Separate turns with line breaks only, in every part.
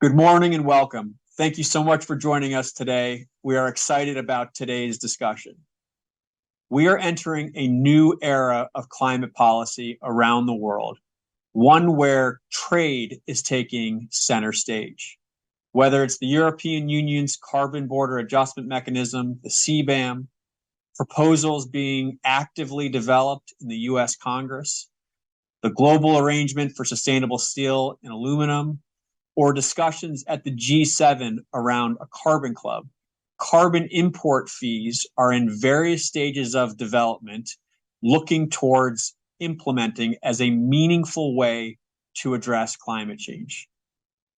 Good morning and welcome. Thank you so much for joining us today. We are excited about today's discussion. We are entering a new era of climate policy around the world, one where trade is taking center stage. Whether it's the European Union's Carbon Border Adjustment Mechanism, the CBAM, proposals being actively developed in the US Congress, the Global Arrangement for Sustainable Steel and Aluminum, or discussions at the G7 around a carbon club. Carbon import fees are in various stages of development, looking towards implementing as a meaningful way to address climate change.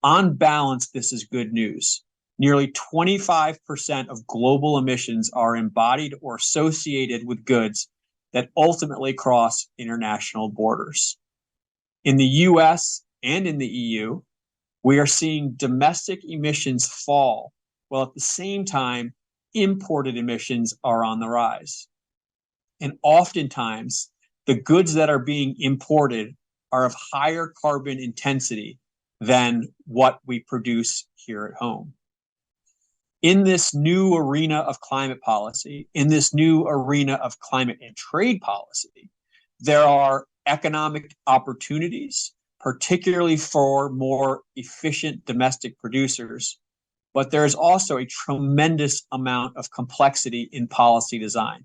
On balance, this is good news. Nearly 25% of global emissions are embodied or associated with goods that ultimately cross international borders. In the US and in the EU, we are seeing domestic emissions fall, while at the same time, imported emissions are on the rise. And oftentimes, the goods that are being imported are of higher carbon intensity than what we produce here at home. In this new arena of climate policy, in this new arena of climate and trade policy, there are economic opportunities, particularly for more efficient domestic producers, but there is also a tremendous amount of complexity in policy design.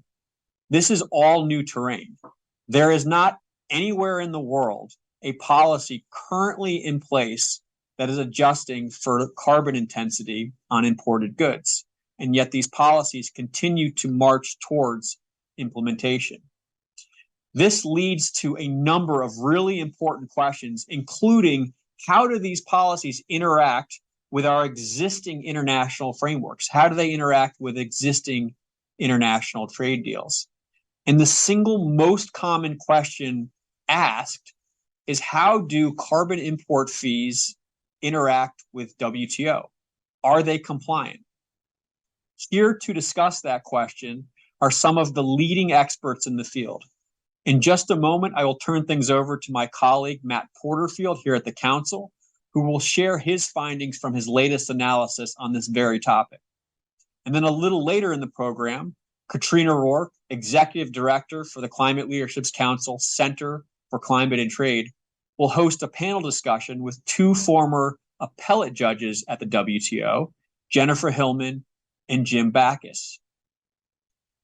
This is all new terrain. There is not anywhere in the world a policy currently in place that is adjusting for carbon intensity on imported goods, and yet these policies continue to march towards implementation. This leads to a number of really important questions, including how do these policies interact with our existing international frameworks? How do they interact with existing international trade deals? And the single most common question asked is, how do carbon import fees interact with WTO? Are they compliant? Here to discuss that question are some of the leading experts in the field. In just a moment, I will turn things over to my colleague, Matt Porterfield, here at the Council, who will share his findings from his latest analysis on this very topic. And then a little later in the program, Katrina Rourke, Executive Director for the Climate Leadership Council Center for Climate and Trade, will host a panel discussion with two former appellate judges at the WTO, Jennifer Hillman and Jim Bacchus.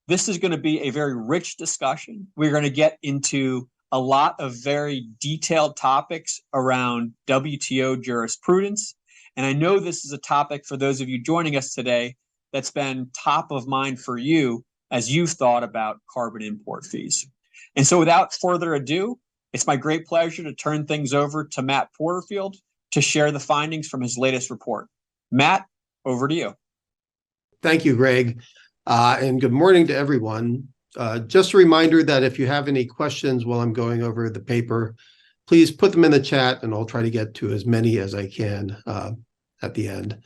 This is going to be a very rich discussion. We're going to get into a lot of very detailed topics around WTO jurisprudence. And I know this is a topic for those of you joining us today that's been top of mind for you as you've thought about carbon import fees. And so without further ado, it's my great pleasure to turn things over to Matt Porterfield to share the findings from his latest report. Matt, over to you.
Thank you, Greg. And good morning to everyone. Just a reminder that if you have any questions while I'm going over the paper, please put them in the chat and I'll try to get to as many as I can at the end.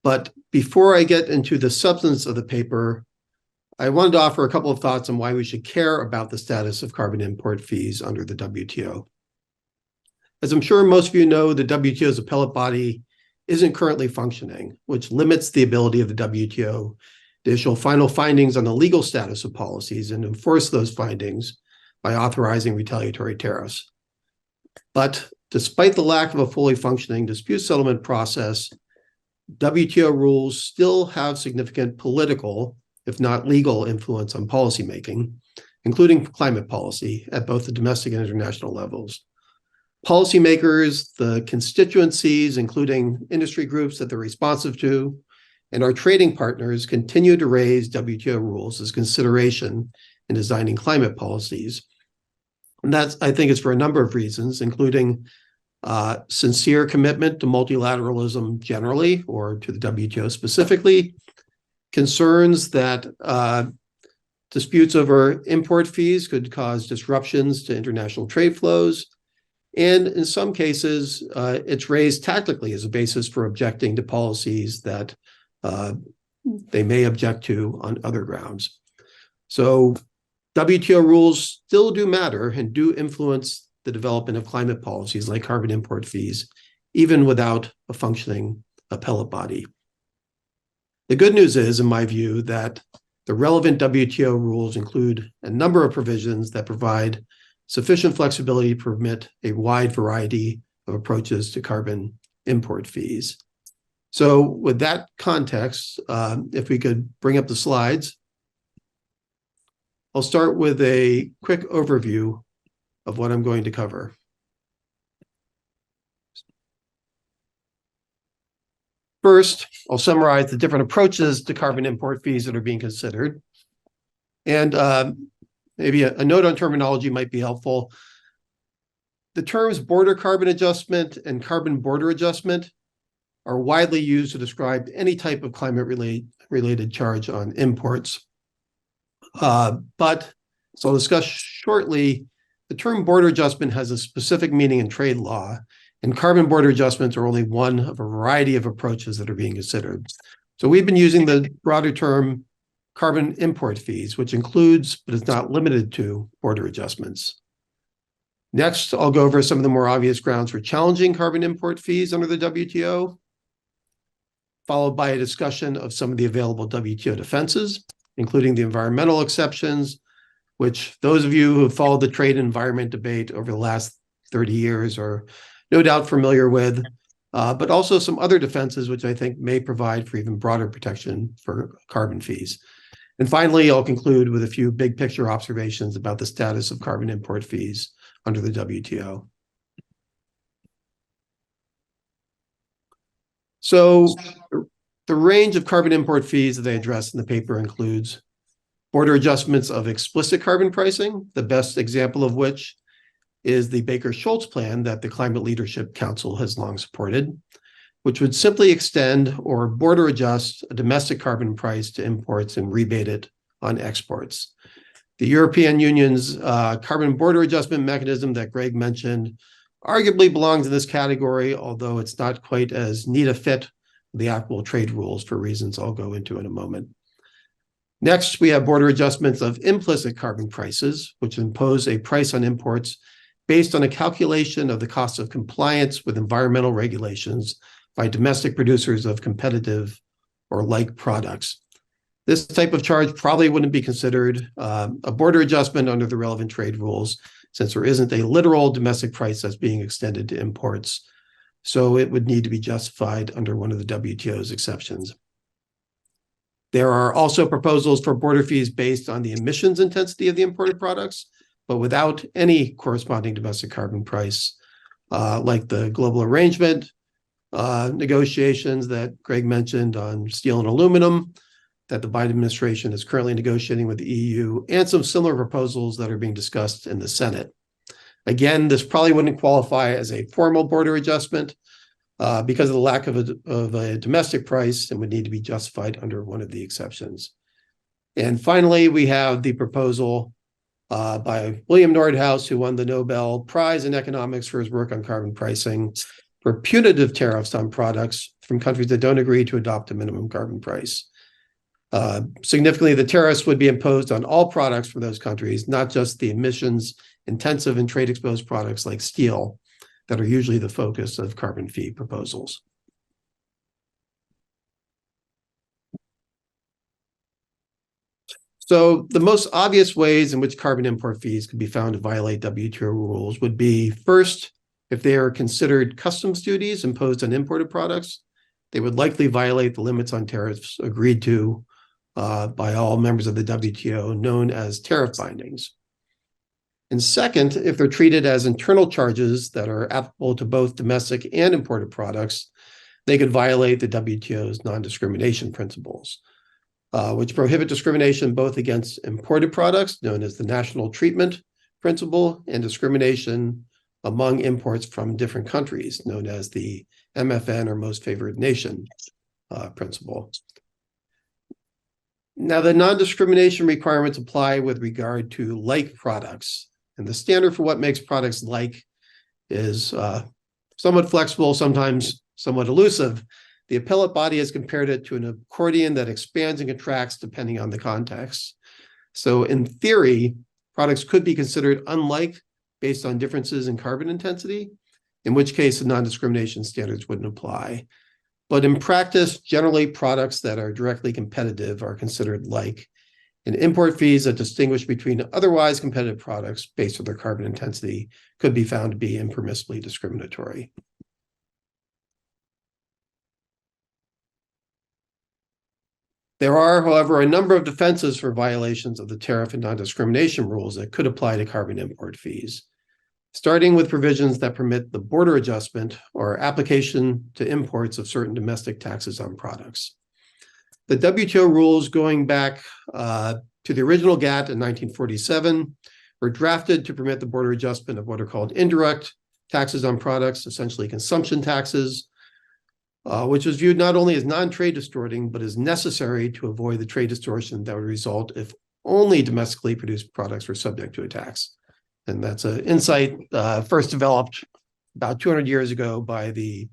But before I get into the substance of the paper, I wanted to offer a couple of thoughts on why we should care about the status of carbon import fees under the WTO. As I'm sure most of you know, the WTO's appellate body isn't currently functioning, which limits the ability of the WTO to issue final findings on the legal status of policies and enforce those findings by authorizing retaliatory tariffs. But despite the lack of a fully functioning dispute settlement process, WTO rules still have significant political, if not legal, influence on policymaking, including climate policy at both the domestic and international levels. Policymakers, the constituencies, including industry groups that they're responsive to, and our trading partners continue to raise WTO rules as consideration in designing climate policies. And that's, I think, is for a number of reasons, including sincere commitment to multilateralism generally, or to the WTO specifically, concerns that disputes over import fees could cause disruptions to international trade flows, and in some cases, it's raised tactically as a basis for objecting to policies that they may object to on other grounds. So WTO rules still do matter and do influence the development of climate policies like carbon import fees even without a functioning appellate body. The good news is, in my view, that the relevant WTO rules include a number of provisions that provide sufficient flexibility to permit a wide variety of approaches to carbon import fees. So with that context, if we could bring up the slides, I'll start with a quick overview of what I'm going to cover. First, I'll summarize the different approaches to carbon import fees that are being considered. And maybe a note on terminology might be helpful. The terms border carbon adjustment and carbon border adjustment are widely used to describe any type of climate-related charge on imports. But, so I'll discuss shortly, the term border adjustment has a specific meaning in trade law, and carbon border adjustments are only one of a variety of approaches that are being considered. So we've been using the broader term carbon import fees, which includes, but is not limited to, border adjustments. Next, I'll go over some of the more obvious grounds for challenging carbon import fees under the WTO, followed by a discussion of some of the available WTO defenses, including the environmental exceptions, which those of you who have followed the trade and environment debate over the last 30 years are no doubt familiar with, but also some other defenses which I think may provide for even broader protection for carbon fees. And finally, I'll conclude with a few big picture observations about the status of carbon import fees under the WTO. So the range of carbon import fees that they address in the paper includes border adjustments of explicit carbon pricing, the best example of which is the Baker-Schultz plan that the Climate Leadership Council has long supported, which would simply extend or border adjust a domestic carbon price to imports and rebate it on exports. The European Union's carbon border adjustment mechanism that Greg mentioned arguably belongs in this category, although it's not quite as neat a fit with the applicable trade rules for reasons I'll go into in a moment. Next, we have border adjustments of implicit carbon prices, which impose a price on imports based on a calculation of the cost of compliance with environmental regulations by domestic producers of competitive or like products. This type of charge probably wouldn't be considered a border adjustment under the relevant trade rules, since there isn't a literal domestic price that's being extended to imports. So it would need to be justified under one of the WTO's exceptions. There are also proposals for border fees based on the emissions intensity of the imported products, but without any corresponding domestic carbon price, like the global arrangement negotiations that Greg mentioned on steel and aluminum, that the Biden administration is currently negotiating with the EU, and some similar proposals that are being discussed in the Senate. Again, this probably wouldn't qualify as a formal border adjustment because of the lack of a domestic price and would need to be justified under one of the exceptions. And finally, we have the proposal by William Nordhaus, who won the Nobel Prize in Economics for his work on carbon pricing, for punitive tariffs on products from countries that don't agree to adopt a minimum carbon price. Significantly, the tariffs would be imposed on all products from those countries, not just the emissions-intensive and trade-exposed products like steel that are usually the focus of carbon fee proposals. So the most obvious ways in which carbon import fees could be found to violate WTO rules would be, first, if they are considered customs duties imposed on imported products, they would likely violate the limits on tariffs agreed to by all members of the WTO, known as tariff bindings. And second, if they're treated as internal charges that are applicable to both domestic and imported products, they could violate the WTO's non-discrimination principles, which prohibit discrimination both against imported products, known as the national treatment principle, and discrimination among imports from different countries, known as the MFN, or most favored nation principle. Now, the non-discrimination requirements apply with regard to like products, and the standard for what makes products like is somewhat flexible, sometimes somewhat elusive. The appellate body has compared it to an accordion that expands and contracts depending on the context. So in theory, products could be considered unlike based on differences in carbon intensity. in which case the non-discrimination standards wouldn't apply. But in practice, generally products that are directly competitive are considered like, and import fees that distinguish between otherwise competitive products based on their carbon intensity could be found to be impermissibly discriminatory. There are, however, a number of defenses for violations of the tariff and non-discrimination rules that could apply to carbon import fees, starting with provisions that permit the border adjustment or application to imports of certain domestic taxes on products. The WTO rules going back to the original GATT in 1947 were drafted to permit the border adjustment of what are called indirect taxes on products, essentially consumption taxes, which was viewed not only as non-trade distorting, but as necessary to avoid the trade distortion that would result if only domestically produced products were subject to a tax. And that's an insight first developed about 200 years ago by the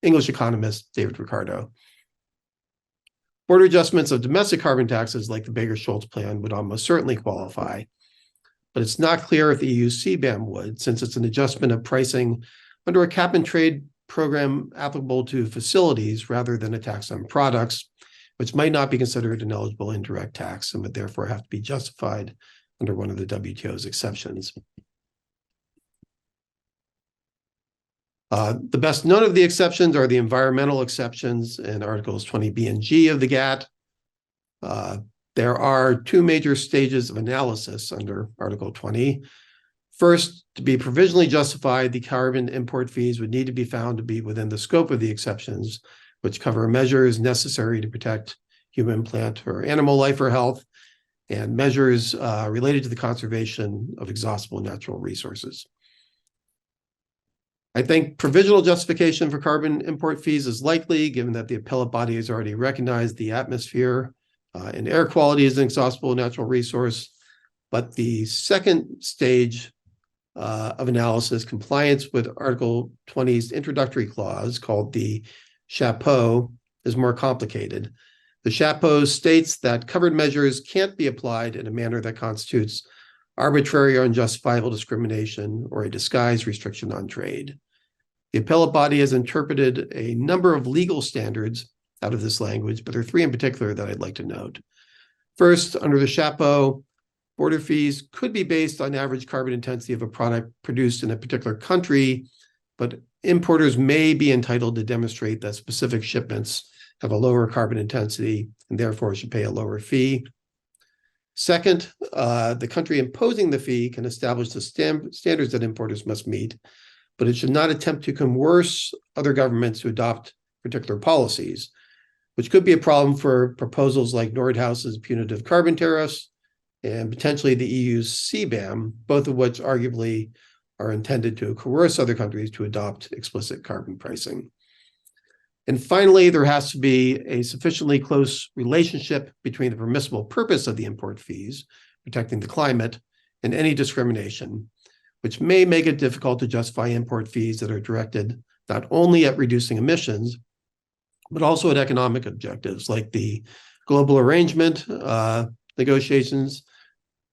English economist David Ricardo. Border adjustments of domestic carbon taxes like the Baker-Schultz plan would almost certainly qualify, but it's not clear if the EU CBAM would, since it's an adjustment of pricing under a cap and trade program applicable to facilities rather than a tax on products, which might not be considered an eligible indirect tax and would therefore have to be justified under one of the WTO's exceptions. The best known of the exceptions are the environmental exceptions in Articles 20B and G of the GATT. There are two major stages of analysis under Article 20. First, to be provisionally justified, the carbon import fees would need to be found to be within the scope of the exceptions, which cover measures necessary to protect human, plant, or animal life or health, and measures related to the conservation of exhaustible natural resources. I think provisional justification for carbon import fees is likely, given that the appellate body has already recognized the atmosphere and air quality as an exhaustible natural resource. But the second stage of analysis, compliance with Article 20's introductory clause called the chapeau, is more complicated. The chapeau states that covered measures can't be applied in a manner that constitutes arbitrary or unjustifiable discrimination or a disguised restriction on trade. The appellate body has interpreted a number of legal standards out of this language, but there are three in particular that I'd like to note. First, under the chapeau, border fees could be based on average carbon intensity of a product produced in a particular country, but importers may be entitled to demonstrate that specific shipments have a lower carbon intensity and therefore should pay a lower fee. Second, the country imposing the fee can establish the standards that importers must meet, but it should not attempt to coerce other governments to adopt particular policies, which could be a problem for proposals like Nordhaus's punitive carbon tariffs and potentially the EU's CBAM, both of which arguably are intended to coerce other countries to adopt explicit carbon pricing. And finally, there has to be a sufficiently close relationship between the permissible purpose of the import fees, protecting the climate, and any discrimination, which may make it difficult to justify import fees that are directed not only at reducing emissions, but also at economic objectives like the global arrangement negotiations,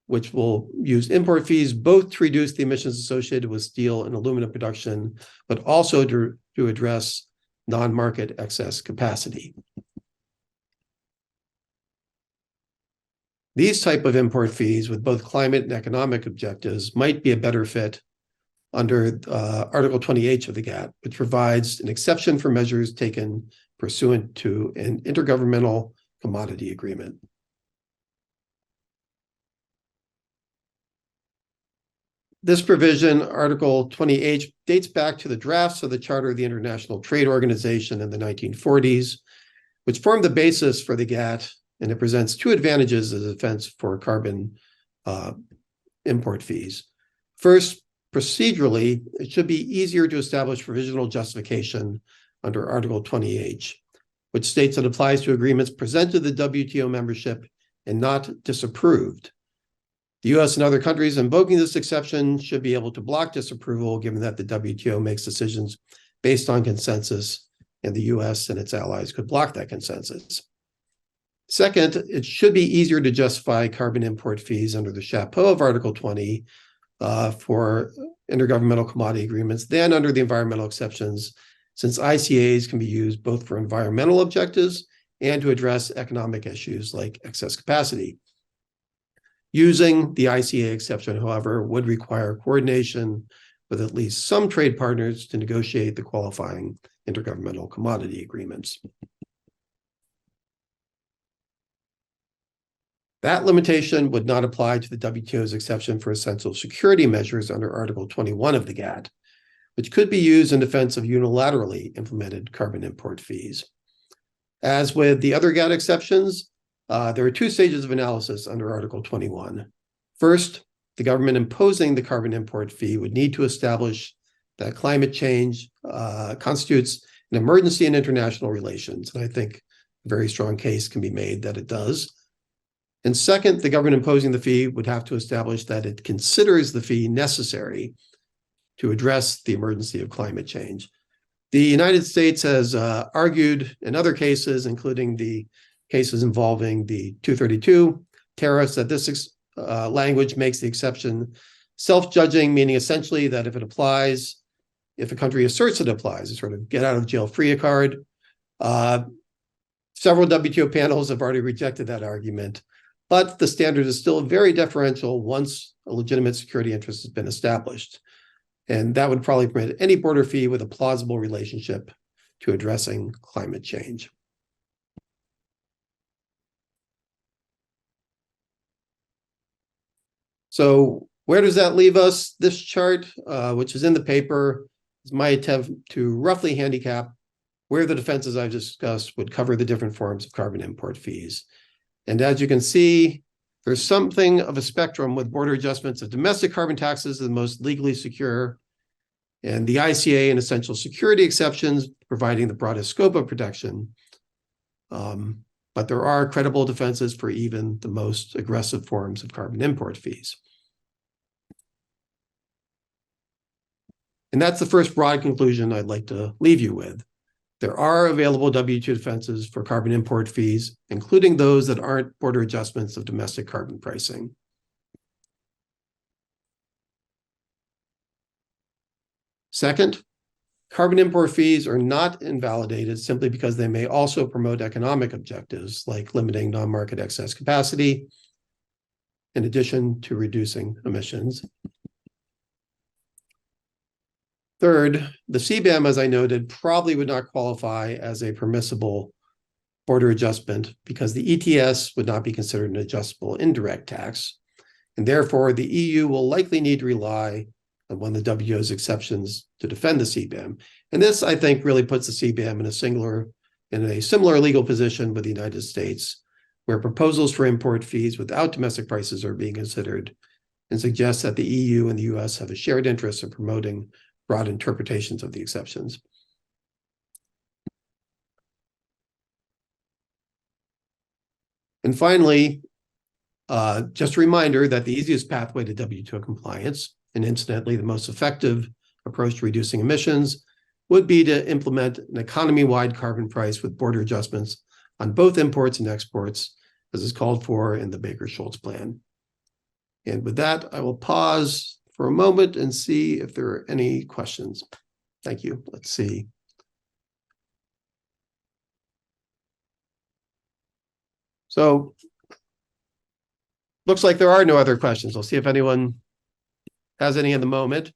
which will use import fees both to reduce the emissions associated with steel and aluminum production, but also to address non-market excess capacity. These type of import fees with both climate and economic objectives might be a better fit under Article 20H of the GATT, which provides an exception for measures taken pursuant to an intergovernmental commodity agreement. This provision, Article 20H, dates back to the drafts of the Charter of the International Trade Organization in the 1940s, which formed the basis for the GATT, and it presents two advantages as a defense for carbon import fees. First, procedurally, it should be easier to establish provisional justification under Article 20H, which states that it applies to agreements presented to the WTO membership and not disapproved. The U.S. and other countries invoking this exception should be able to block disapproval, given that the WTO makes decisions based on consensus, and the U.S. and its allies could block that consensus. Second, it should be easier to justify carbon import fees under the chapeau of Article 20 for intergovernmental commodity agreements than under the environmental exceptions, since ICAs can be used both for environmental objectives and to address economic issues like excess capacity. Using the ICA exception, however, would require coordination with at least some trade partners to negotiate the qualifying intergovernmental commodity agreements. That limitation would not apply to the WTO's exception for essential security measures under Article 21 of the GATT, which could be used in defense of unilaterally implemented carbon import fees. As with the other GATT exceptions, there are two stages of analysis under Article 21. First, the government imposing the carbon import fee would need to establish that climate change constitutes an emergency in international relations. And I think a very strong case can be made that it does. And second, the government imposing the fee would have to establish that it considers the fee necessary to address the emergency of climate change. The United States has argued in other cases, including the cases involving the 232 tariffs, that this language makes the exception self-judging, meaning essentially that if it applies, if a country asserts it applies, a sort of get out of jail free card. Several WTO panels have already rejected that argument, but the standard is still very deferential once a legitimate security interest has been established. And that would probably permit any border fee with a plausible relationship to addressing climate change. So where does that leave us? This chart, which is in the paper, is my attempt to roughly handicap where the defenses I've discussed would cover the different forms of carbon import fees. And as you can see, there's something of a spectrum, with border adjustments of domestic carbon taxes the most legally secure, and the ICA and essential security exceptions providing the broadest scope of protection. But there are credible defenses for even the most aggressive forms of carbon import fees. And that's the first broad conclusion I'd like to leave you with. There are available WTO defenses for carbon import fees, including those that aren't border adjustments of domestic carbon pricing. Second, carbon import fees are not invalidated simply because they may also promote economic objectives like limiting non-market excess capacity, in addition to reducing emissions. Third, the CBAM, as I noted, probably would not qualify as a permissible border adjustment because the ETS would not be considered an adjustable indirect tax. And therefore, the EU will likely need to rely on one of the WTO's exceptions to defend the CBAM. And this, I think, really puts the CBAM in a similar legal position with the United States, where proposals for import fees without domestic prices are being considered, and suggests that the EU and the US have a shared interest in promoting broad interpretations of the exceptions. And finally, just a reminder that the easiest pathway to WTO compliance, and incidentally the most effective approach to reducing emissions, would be to implement an economy-wide carbon price with border adjustments on both imports and exports, as is called for in the Baker-Schultz plan. And with that, I will pause for a moment and see if there are any questions. Thank you. Let's see. So, looks like there are no other questions. I'll see if anyone has any in the moment.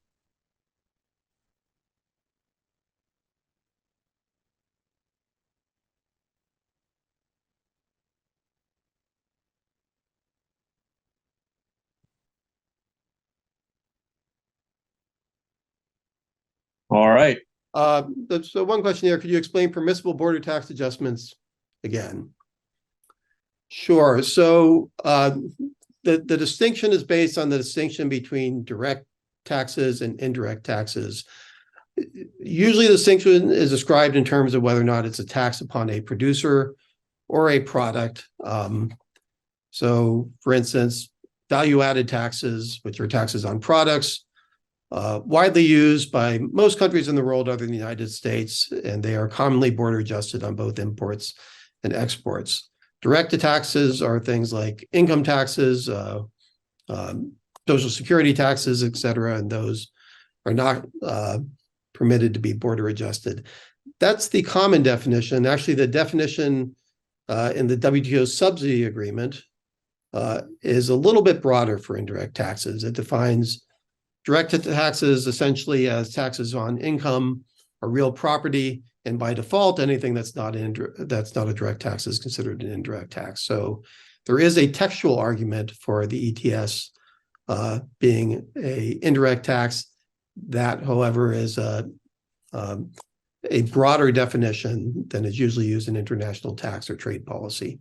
All right.
So one question here, could you explain permissible border tax adjustments again? Sure. So the distinction is based on the distinction between direct taxes and indirect taxes. Usually the distinction is described in terms of whether or not it's a tax upon a producer or a product. So for instance, value-added taxes, which are taxes on products, widely used by most countries in the world other than the United States, and they are commonly border adjusted on both imports and exports. Direct taxes are things like income taxes, Social security taxes, et cetera, and those are not permitted to be border adjusted. That's the common definition. Actually, the definition in the WTO subsidy agreement is a little bit broader for indirect taxes. It defines direct taxes essentially as taxes on income or real property, and by default, anything that's not a direct tax is considered an indirect tax. So there is a textual argument for the ETS being a indirect tax. That, however, is a broader definition than is usually used in international tax or trade policy.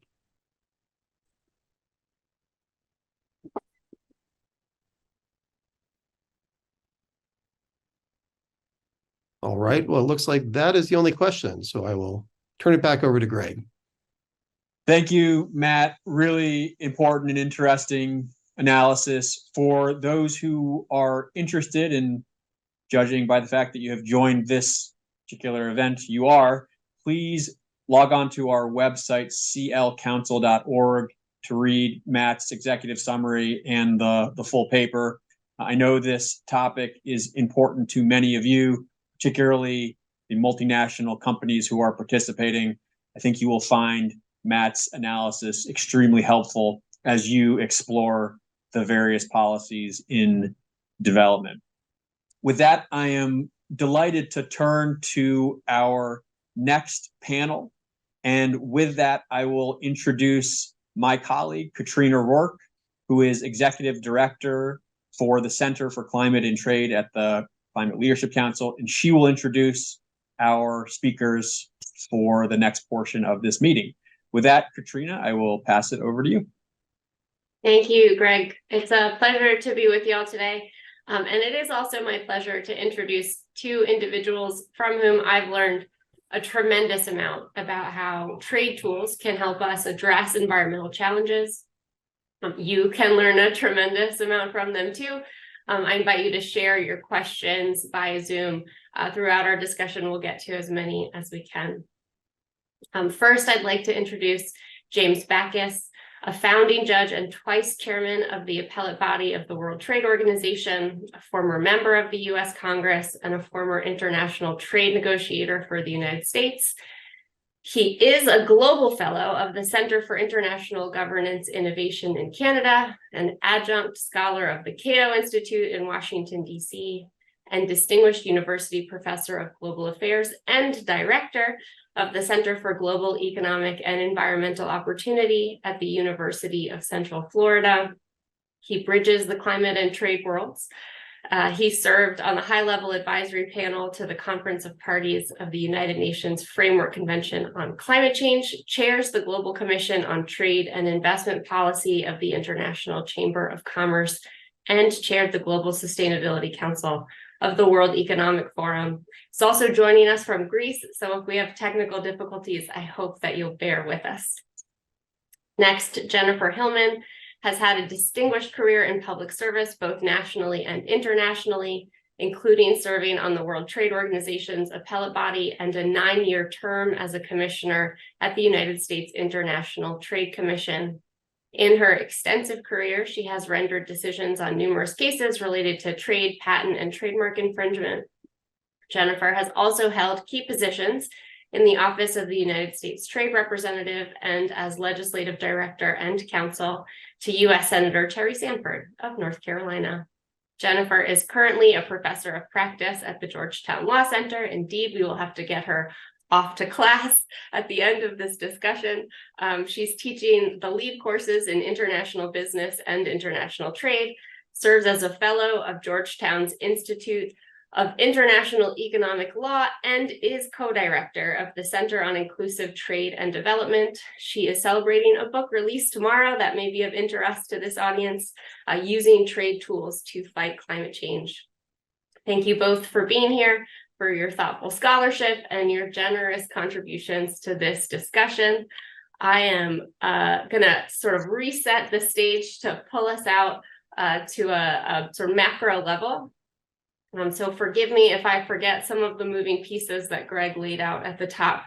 All right, well, it looks like that is the only question, so I will turn it back over to Greg.
Thank you, Matt. Really important and interesting analysis. For those who are interested in, judging by the fact that you have joined this particular event, please log on to our website, clcouncil.org, to read Matt's executive summary and the full paper. I know this topic is important to many of you, particularly the multinational companies who are participating. I think you will find Matt's analysis extremely helpful as you explore the various policies in development. With that, I am delighted to turn to our next panel. And with that, I will introduce my colleague, Katrina Rourke, who is Executive Director for the Center for Climate and Trade at the Climate Leadership Council, and she will introduce our speakers for the next portion of this meeting. With that, Katrina, I will pass it over to you.
Thank you, Greg. It's a pleasure to be with you all today. And it is also my pleasure to introduce two individuals from whom I've learned a tremendous amount about how trade tools can help us address environmental challenges. You can learn a tremendous amount from them too. I invite you to share your questions via Zoom. Throughout our discussion, we'll get to as many as we can. First, I'd like to introduce James Bacchus, a founding judge and twice chairman of the Appellate Body of the World Trade Organization, a former member of the US Congress, and a former international trade negotiator for the United States. He is a global fellow of the Center for International Governance Innovation in Canada, an adjunct scholar of the Cato Institute in Washington, D.C., and distinguished university professor of global affairs and director of the Center for Global Economic and Environmental Opportunity at the University of Central Florida. He bridges the climate and trade worlds. He served on the high-level advisory panel to the Conference of Parties of the United Nations Framework Convention on Climate Change, chairs the Global Commission on Trade and Investment Policy of the International Chamber of Commerce, and chaired the Global Sustainability Council of the World Economic Forum. He's also joining us from Greece, so if we have technical difficulties, I hope that you'll bear with us. Next, Jennifer Hillman has had a distinguished career in public service, both nationally and internationally, including serving on the World Trade Organization's Appellate Body and a 9-year term as a commissioner at the United States International Trade Commission. In her extensive career, she has rendered decisions on numerous cases related to trade, patent, and trademark infringement. Jennifer has also held key positions in the Office of the United States Trade Representative and as Legislative Director and Counsel to U.S. Senator Terry Sanford of North Carolina. Jennifer is currently a professor of practice at the Georgetown Law Center. Indeed, we will have to get her off to class at the end of this discussion. She's teaching the lead courses in international business and international trade, serves as a fellow of Georgetown's Institute of International Economic Law, and is co-director of the Center on Inclusive Trade and Development. She is celebrating a book release tomorrow that may be of interest to this audience, Using Trade Tools to Fight Climate Change. Thank you both for being here, for your thoughtful scholarship and your generous contributions to this discussion. I am gonna sort of reset the stage to pull us out to a sort of macro level. So forgive me if I forget some of the moving pieces that Greg laid out at the top.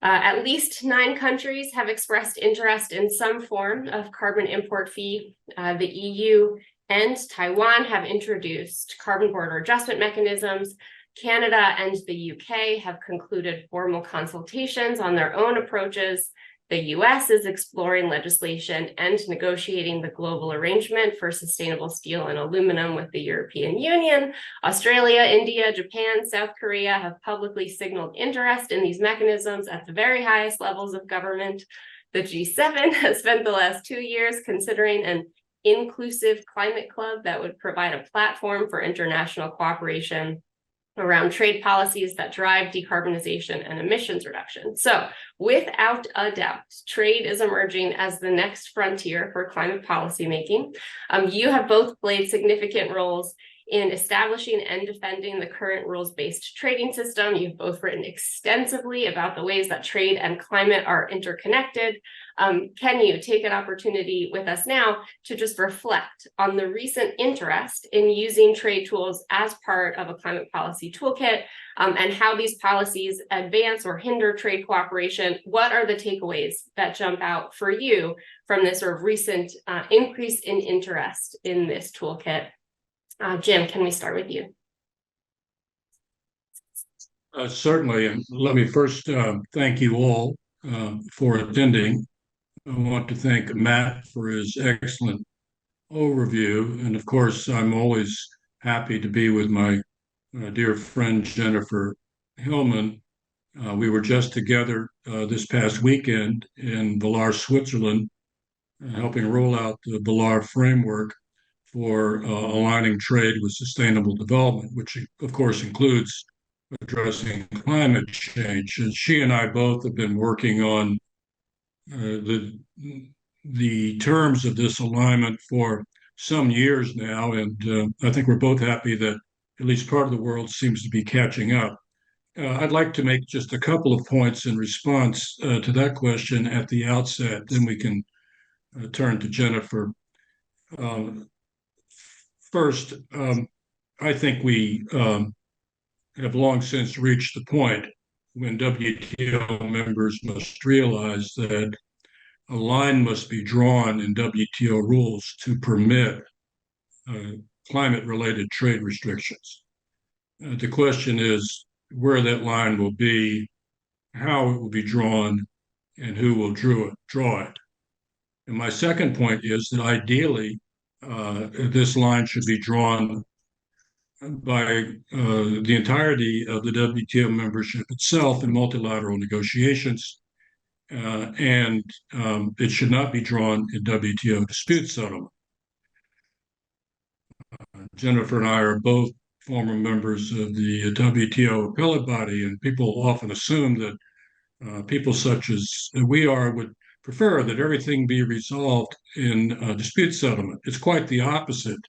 At least 9 countries have expressed interest in some form of carbon import fee. The EU and Taiwan have introduced carbon border adjustment mechanisms. Canada and the UK have concluded formal consultations on their own approaches. The US is exploring legislation and negotiating the global arrangement for sustainable steel and aluminum with the European Union. Australia, India, Japan, South Korea have publicly signaled interest in these mechanisms at the very highest levels of government. The G7 has spent the last 2 years considering an inclusive climate club that would provide a platform for international cooperation around trade policies that drive decarbonization and emissions reduction. So without a doubt, trade is emerging as the next frontier for climate policy making. You have both played significant roles in establishing and defending the current rules-based trading system. You've both written extensively about the ways that trade and climate are interconnected. Can you take an opportunity with us now to just reflect on the recent interest in using trade tools as part of a climate policy toolkit, and how these policies advance or hinder trade cooperation? What are the takeaways that jump out for you from this sort of recent increase in interest in this toolkit? Jim, can we start with you?
Certainly, and let me first thank you all for attending. I want to thank Matt for his excellent overview, and of course, I'm always happy to be with my dear friend Jennifer Hillman. We were just together this past weekend in Villar, Switzerland, helping roll out the Villar framework for aligning trade with sustainable development, which of course includes addressing climate change. And she and I both have been working on the terms of this alignment for some years now, and I think we're both happy that at least part of the world seems to be catching up. I'd like to make just a couple of points in response to that question at the outset, then we can turn to Jennifer. First, I think we have long since reached the point when WTO members must realize that a line must be drawn in WTO rules to permit climate-related trade restrictions. The question is where that line will be, how it will be drawn, and who will draw it. And my second point is that ideally, this line should be drawn by the entirety of the WTO membership itself in multilateral negotiations, and it should not be drawn in WTO dispute settlement. Jennifer and I are both former members of the WTO Appellate Body, and people often assume that people such as we are would prefer that everything be resolved in dispute settlement. It's quite the opposite.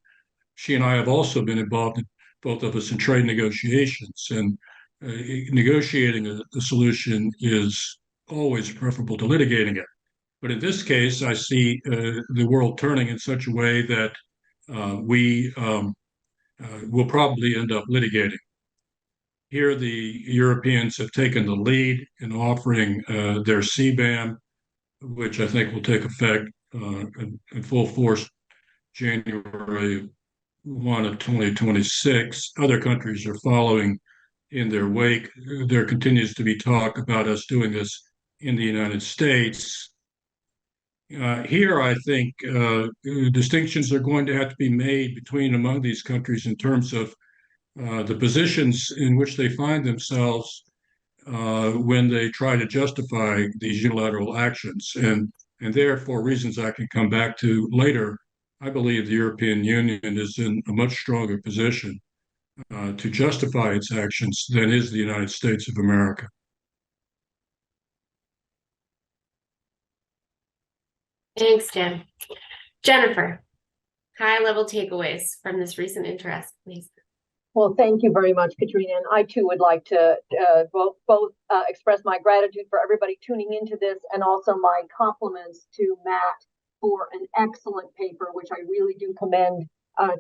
She and I have also been involved, both of us, in trade negotiations, and negotiating a solution is always preferable to litigating it. But in this case, I see the world turning in such a way that we will probably end up litigating. Here, the Europeans have taken the lead in offering their CBAM, which I think will take effect in full force January 1 of 2026. Other countries are following in their wake. There continues to be talk about us doing this in the United States. Here, I think distinctions are going to have to be made among these countries in terms of the positions in which they find themselves when they try to justify these unilateral actions. And therefore, reasons I can come back to later, I believe the European Union is in a much stronger position to justify its actions than is the United States of America.
Thanks, Jim. Jennifer, high-level takeaways from this recent interest, please.
Well, thank you very much, Katrina. And I too would like to both express my gratitude for everybody tuning into this, and also my compliments to Matt for an excellent paper, which I really do commend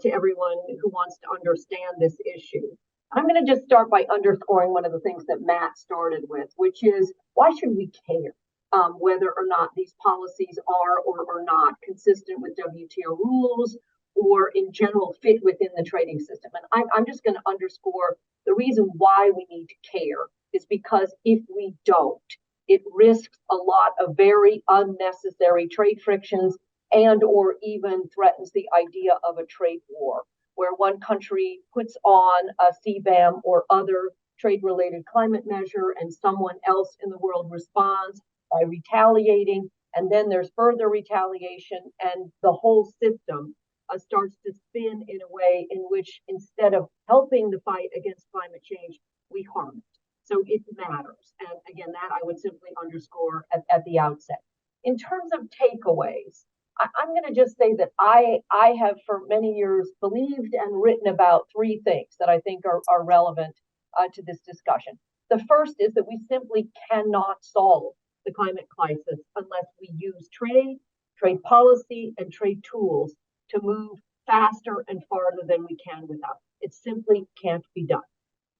to everyone who wants to understand this issue. I'm going to just start by underscoring one of the things that Matt started with, which is, why should we care whether or not these policies are or not consistent with WTO rules or in general fit within the trading system. And I'm just going to underscore the reason why we need to care is because if we don't, it risks a lot of very unnecessary trade frictions and or even threatens the idea of a trade war, where one country puts on a CBAM or other trade-related climate measure and someone else in the world responds by retaliating, and then there's further retaliation, and the whole system starts to spin in a way in which instead of helping the fight against climate change, we harm it. So it matters. And again, that I would simply underscore at the outset. In terms of takeaways, I'm going to just say that I have for many years believed and written about three things that I think are relevant to this discussion. The first is that we simply cannot solve the climate crisis unless we use trade policy, and trade tools to move faster and farther than we can without. It simply can't be done.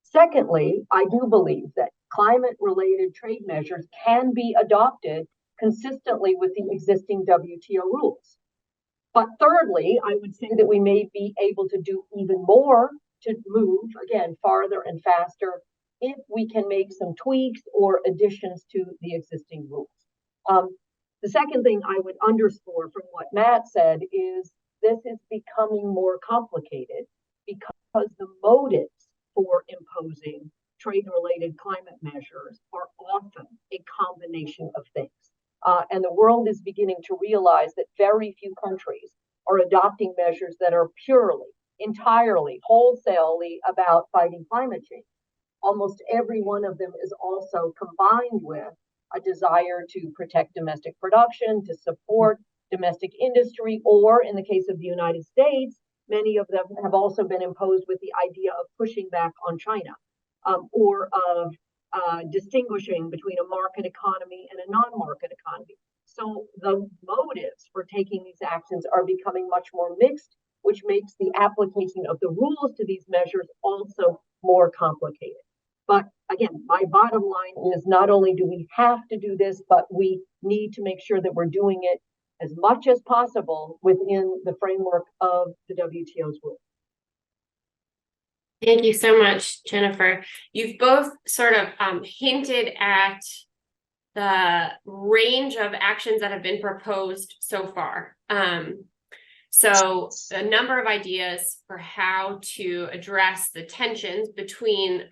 Secondly, I do believe that climate-related trade measures can be adopted consistently with the existing WTO rules. But thirdly, I would say that we may be able to do even more to move, again, farther and faster if we can make some tweaks or additions to the existing rules. The second thing I would underscore from what Matt said is this is becoming more complicated because the motives for imposing trade-related climate measures are often a combination of things. And the world is beginning to realize that very few countries are adopting measures that are purely, entirely, wholesalely about fighting climate change. Almost every one of them is also combined with a desire to protect domestic production, to support domestic industry, or in the case of the United States, many of them have also been imposed with the idea of pushing back on China, or of distinguishing between a market economy and a non-market economy. So the motives for taking these actions are becoming much more mixed, which makes the application of the rules to these measures also more complicated. But again, my bottom line is not only do we have to do this, but we need to make sure that we're doing it as much as possible within the framework of the WTO's rules.
Thank you so much, Jennifer. You've both sort of hinted at the range of actions that have been proposed so far. So a number of ideas for how to address the tensions between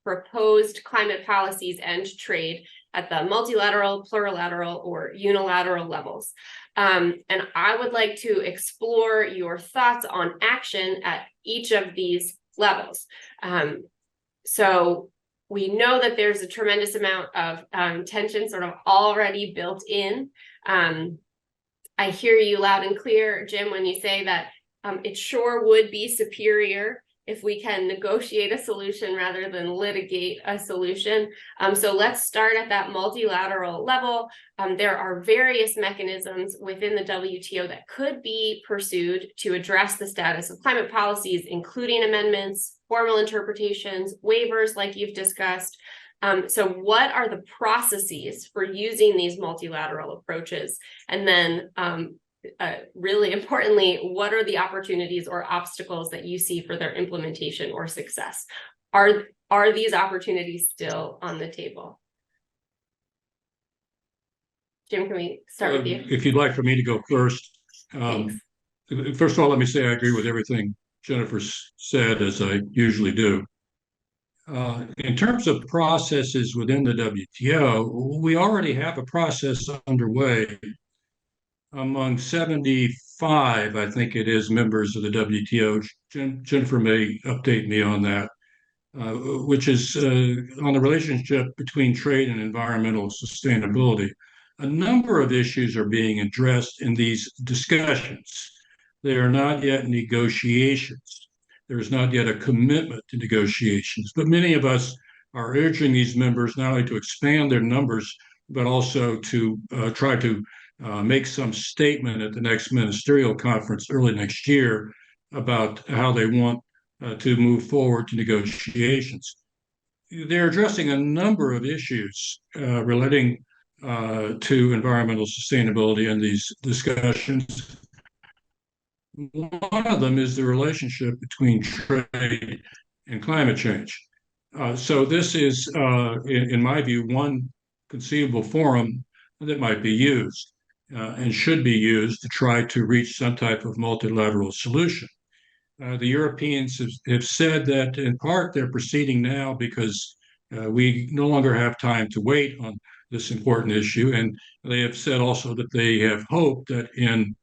proposed climate policies and trade at the multilateral, plurilateral, or unilateral levels. And I would like to explore your thoughts on action at each of these levels. So we know that there's a tremendous amount of tension sort of already built in. I hear you loud and clear, Jim, when you say that it sure would be superior if we can negotiate a solution rather than litigate a solution. So let's start at that multilateral level. There are various mechanisms within the WTO that could be pursued to address the status of climate policies, including amendments, formal interpretations, waivers like you've discussed. So what are the processes for using these multilateral approaches? And then really importantly, what are the opportunities or obstacles that you see for their implementation or success? Are these opportunities still on the table? Jim, can we start with you?
If you'd like for me to go first. First of all, let me say I agree with everything Jennifer said, as I usually do. In terms of processes within the WTO, we already have a process underway among 75, I think it is, members of the WTO. Jennifer may update me on that, which is on the relationship between trade and environmental sustainability. A number of issues are being addressed in these discussions. They are not yet negotiations. There is not yet a commitment to negotiations, but many of us are urging these members not only to expand their numbers, but also to try to make some statement at the next ministerial conference early next year about how they want to move forward to negotiations. They're addressing a number of issues relating to environmental sustainability in these discussions. One of them is the relationship between trade and climate change. So this is, in my view, one conceivable forum that might be used and should be used to try to reach some type of multilateral solution. The Europeans have said that in part they're proceeding now because we no longer have time to wait on this important issue. And they have said also that they have hoped that in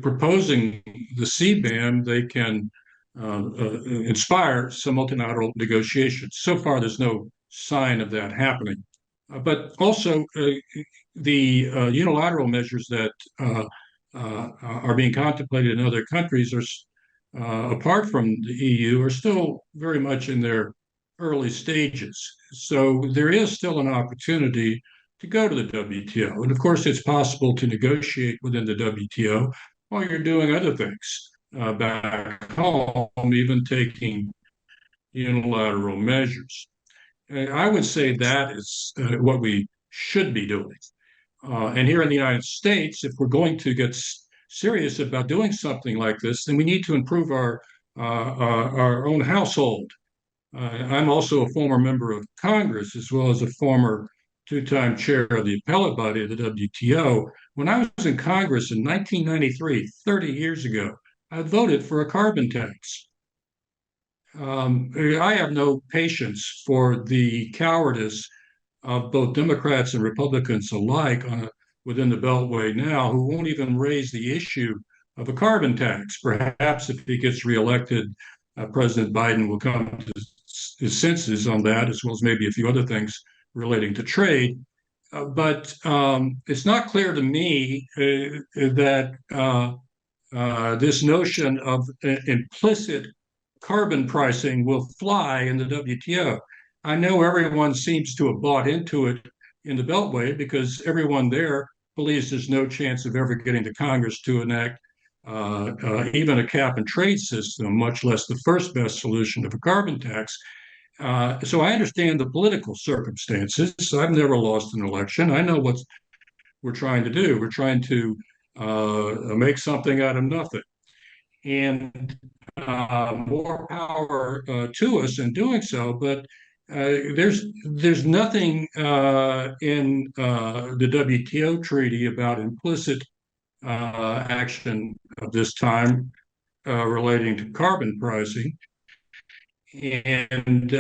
proposing the CBAM, they can inspire some multilateral negotiations. So far, there's no sign of that happening. But also, the unilateral measures that are being contemplated in other countries are, apart from the EU, are still very much in their early stages. So there is still an opportunity to go to the WTO. And of course, it's possible to negotiate within the WTO while you're doing other things back home, even taking unilateral measures. I would say that is what we should be doing. And here in the United States, if we're going to get serious about doing something like this, then we need to improve our own household. I'm also a former member of Congress, as well as a former two-time chair of the Appellate Body of the WTO. When I was in Congress in 1993, 30 years ago, I voted for a carbon tax. I have no patience for the cowardice of both Democrats and Republicans alike within the Beltway now, who won't even raise the issue of a carbon tax. Perhaps if he gets reelected, President Biden will come to his senses on that, as well as maybe a few other things relating to trade. But it's not clear to me that this notion of implicit carbon pricing will fly in the WTO. I know everyone seems to have bought into it in the Beltway because everyone there believes there's no chance of ever getting to Congress to enact even a cap and trade system, much less the first best solution of a carbon tax. So I understand the political circumstances. I've never lost an election. I know what we're trying to do. We're trying to make something out of nothing. And more power to us in doing so. But there's nothing in the WTO treaty about implicit action of this time relating to carbon pricing. And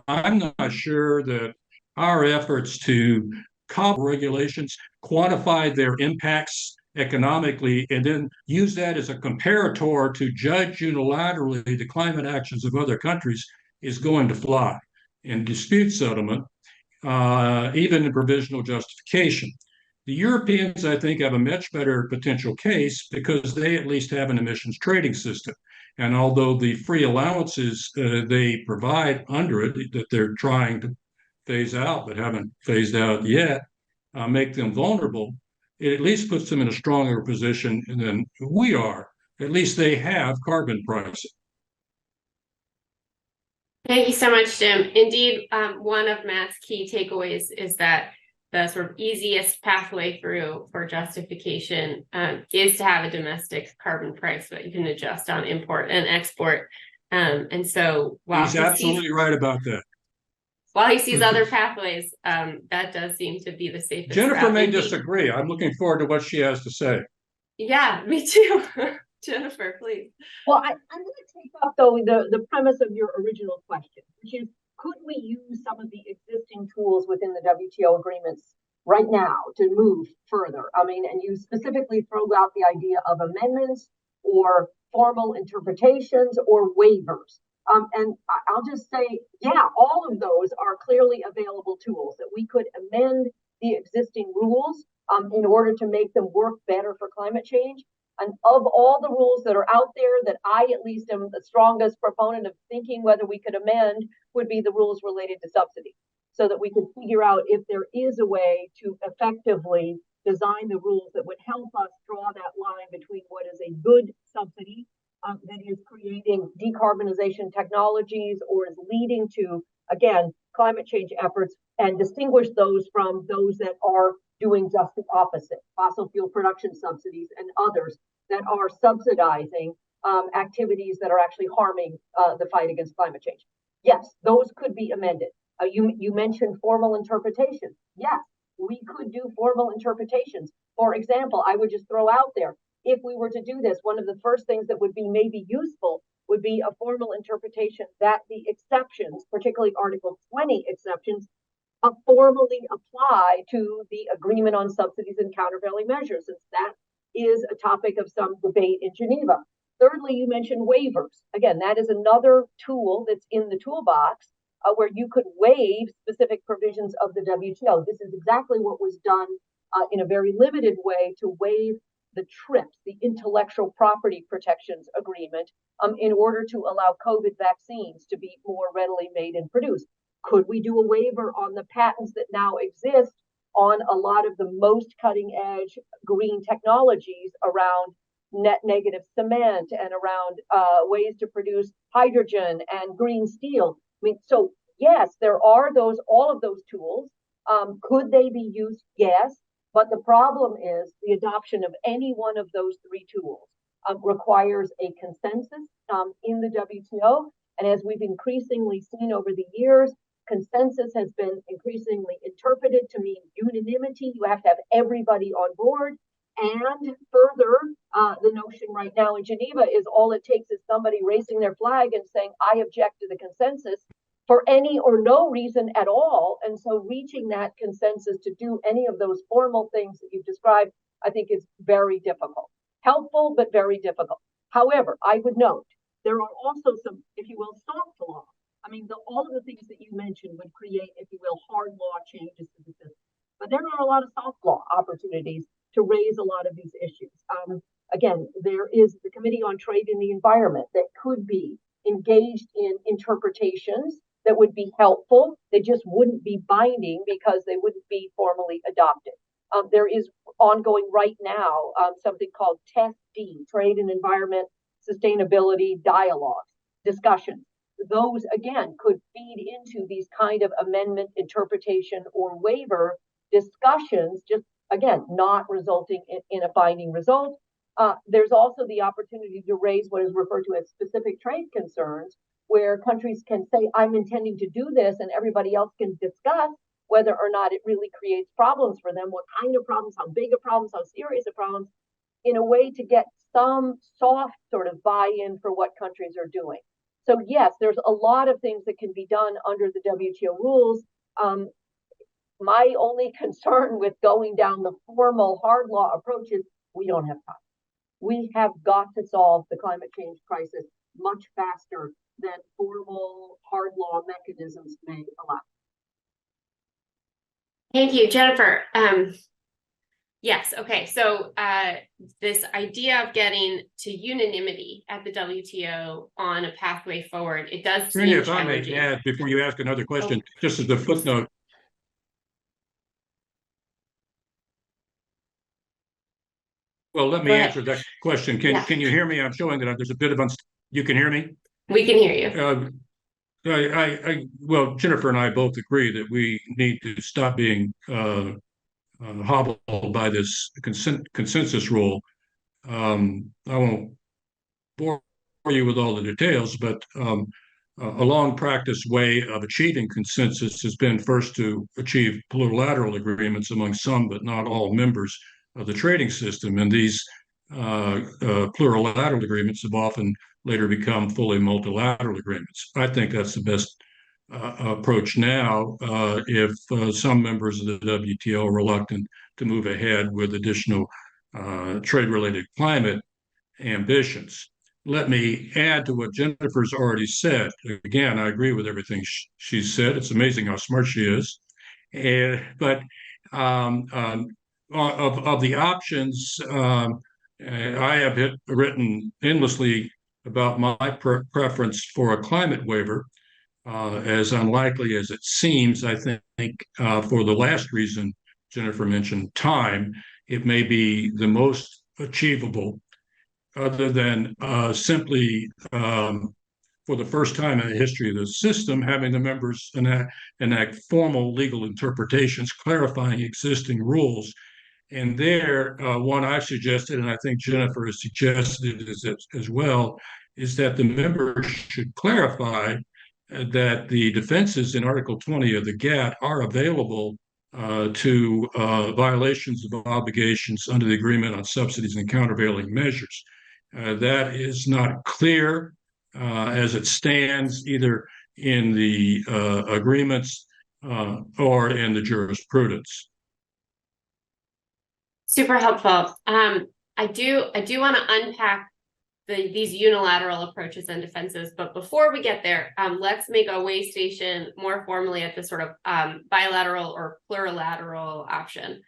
I'm not sure that our efforts to cobble regulations, quantify their impacts economically, and then use that as a comparator to judge unilaterally the climate actions of other countries is going to fly in dispute settlement, even in provisional justification. The Europeans, I think, have a much better potential case because they at least have an emissions trading system. And although the free allowances they provide under it, that they're trying to phase out but haven't phased out yet, make them vulnerable, it at least puts them in a stronger position than we are. At least they have carbon pricing.
Thank you so much, Jim. Indeed, one of Matt's key takeaways is that the sort of easiest pathway through for justification is to have a domestic carbon price that you can adjust on import and export. And so while
he's absolutely right about that.
While he sees other pathways, that does seem to be the safest.
Jennifer may disagree. I'm looking forward to what she has to say.
Yeah, me too. Jennifer, please.
Well, I'm going to take up, though, the premise of your original question, which is, could we use some of the existing tools within the WTO agreements right now to move further? I mean, and you specifically throw out the idea of amendments or formal interpretations or waivers. And I'll just say, yeah, all of those are clearly available tools that we could amend the existing rules in order to make them work better for climate change. And of all the rules that are out there that I at least am the strongest proponent of thinking whether we could amend would be the rules related to subsidy, so that we could figure out if there is a way to effectively design the rules that would help us draw that line between what is a good subsidy that is creating decarbonization technologies or is leading to, again, climate change efforts, and distinguish those from those that are doing just the opposite. Fossil fuel production subsidies and others that are subsidizing activities that are actually harming the fight against climate change. Yes, those could be amended. You mentioned formal interpretations. Yes, we could do formal interpretations. For example, I would just throw out there, if we were to do this, one of the first things that would be maybe useful would be a formal interpretation that the exceptions, particularly Article 20 exceptions, formally apply to the agreement on subsidies and countervailing measures, since that is a topic of some debate in Geneva. Thirdly, you mentioned waivers. Again, that is another tool that's in the toolbox where you could waive specific provisions of the WTO. This is exactly what was done in a very limited way to waive the TRIPS, the Intellectual Property Protections Agreement, in order to allow COVID vaccines to be more readily made and produced. Could we do a waiver on the patents that now exist on a lot of the most cutting edge green technologies around net negative cement and around ways to produce hydrogen and green steel? I mean, so yes, there are all of those tools. Could they be used? Yes. But the problem is the adoption of any one of those three tools requires a consensus in the WTO. And as we've increasingly seen over the years, consensus has been increasingly interpreted to mean unanimity. You have to have everybody on board. And further, the notion right now in Geneva is all it takes is somebody raising their flag and saying, I object to the consensus for any or no reason at all. And so reaching that consensus to do any of those formal things that you've described, I think is very difficult. Helpful, but very difficult. However, I would note, there are also some, if you will, soft law. I mean, all of the things that you mentioned would create, if you will, hard law changes to the system. But there are a lot of soft law opportunities to raise a lot of these issues. Again, there is the Committee on Trade and the Environment that could be engaged in interpretations that would be helpful. They just wouldn't be binding because they wouldn't be formally adopted. There is ongoing right now something called TESD, Trade and Environment Sustainability Dialogues, discussions. Those, again, could feed into these kind of amendment, interpretation, or waiver discussions, just, again, not resulting in a binding result. There's also the opportunity to raise what is referred to as specific trade concerns, where countries can say, I'm intending to do this, and everybody else can discuss whether or not it really creates problems for them, what kind of problems, how big of problems, how serious of problems, in a way to get some soft sort of buy-in for what countries are doing. So yes, there's a lot of things that can be done under the WTO rules. My only concern with going down the formal hard law approach is we don't have time. We have got to solve the climate change crisis much faster than formal hard law mechanisms may allow.
Thank you, Jennifer. Yes, okay, so this idea of getting to unanimity at the WTO on a pathway forward, it does seem
If
challenging.
I may add, before you ask another question, just as a footnote. Well, let me answer that question. Can you hear me? I'm showing that there's a bit of you can hear me?
We can hear you.
Well, Jennifer and I both agree that we need to stop being hobbled by this consensus rule. I won't bore you with all the details, but a long practiced way of achieving consensus has been first to achieve plurilateral agreements among some but not all members of the trading system. And these plurilateral agreements have often later become fully multilateral agreements. I think that's the best approach now if some members of the WTO are reluctant to move ahead with additional trade-related climate ambitions. Let me add to what Jennifer's already said. Again, I agree with everything she said. It's amazing how smart she is. But of the options, I have written endlessly about my preference for a climate waiver. As unlikely as it seems, I think for the last reason Jennifer mentioned, time, it may be the most achievable, other than simply for the first time in the history of the system, having the members enact formal legal interpretations clarifying existing rules. And there, one I've suggested, and I think Jennifer has suggested as well, is that the members should clarify that the defenses in Article 20 of the GATT are available to violations of obligations under the Agreement on Subsidies and Countervailing Measures. That is not clear as it stands either in the agreements or in the jurisprudence.
Super helpful. I do want to unpack these unilateral approaches and defenses, but before we get there, let's make a way station more formally at the sort of bilateral or plurilateral option,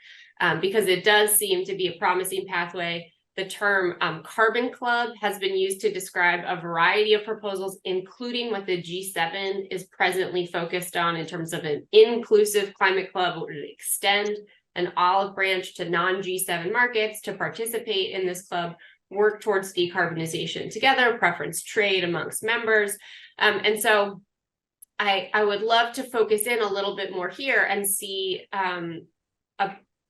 because it does seem to be a promising pathway. The term carbon club has been used to describe a variety of proposals, including what the G7 is presently focused on in terms of an inclusive climate club, which would extend an olive branch to non-G7 markets to participate in this club, work towards decarbonization together, preference trade amongst members. And so I would love to focus in a little bit more here and see,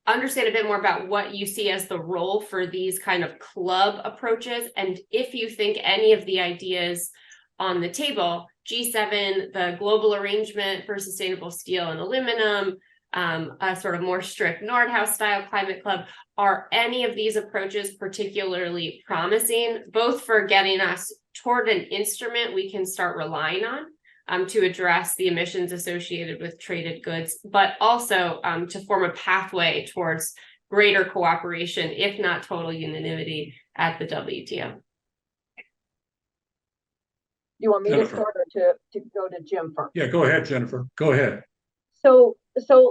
understand a bit more about what you see as the role for these kind of club approaches. And if you think any of the ideas on the table, G7, the global arrangement for sustainable steel and aluminum, a sort of more strict Nordhaus style climate club, are any of these approaches particularly promising, both for getting us toward an instrument we can start relying on to address the emissions associated with traded goods, but also to form a pathway towards greater cooperation, if not total unanimity, at the WTO?
You want me
Jennifer.
to start or to go to Jim first?
Yeah, go ahead, Jennifer. Go ahead.
So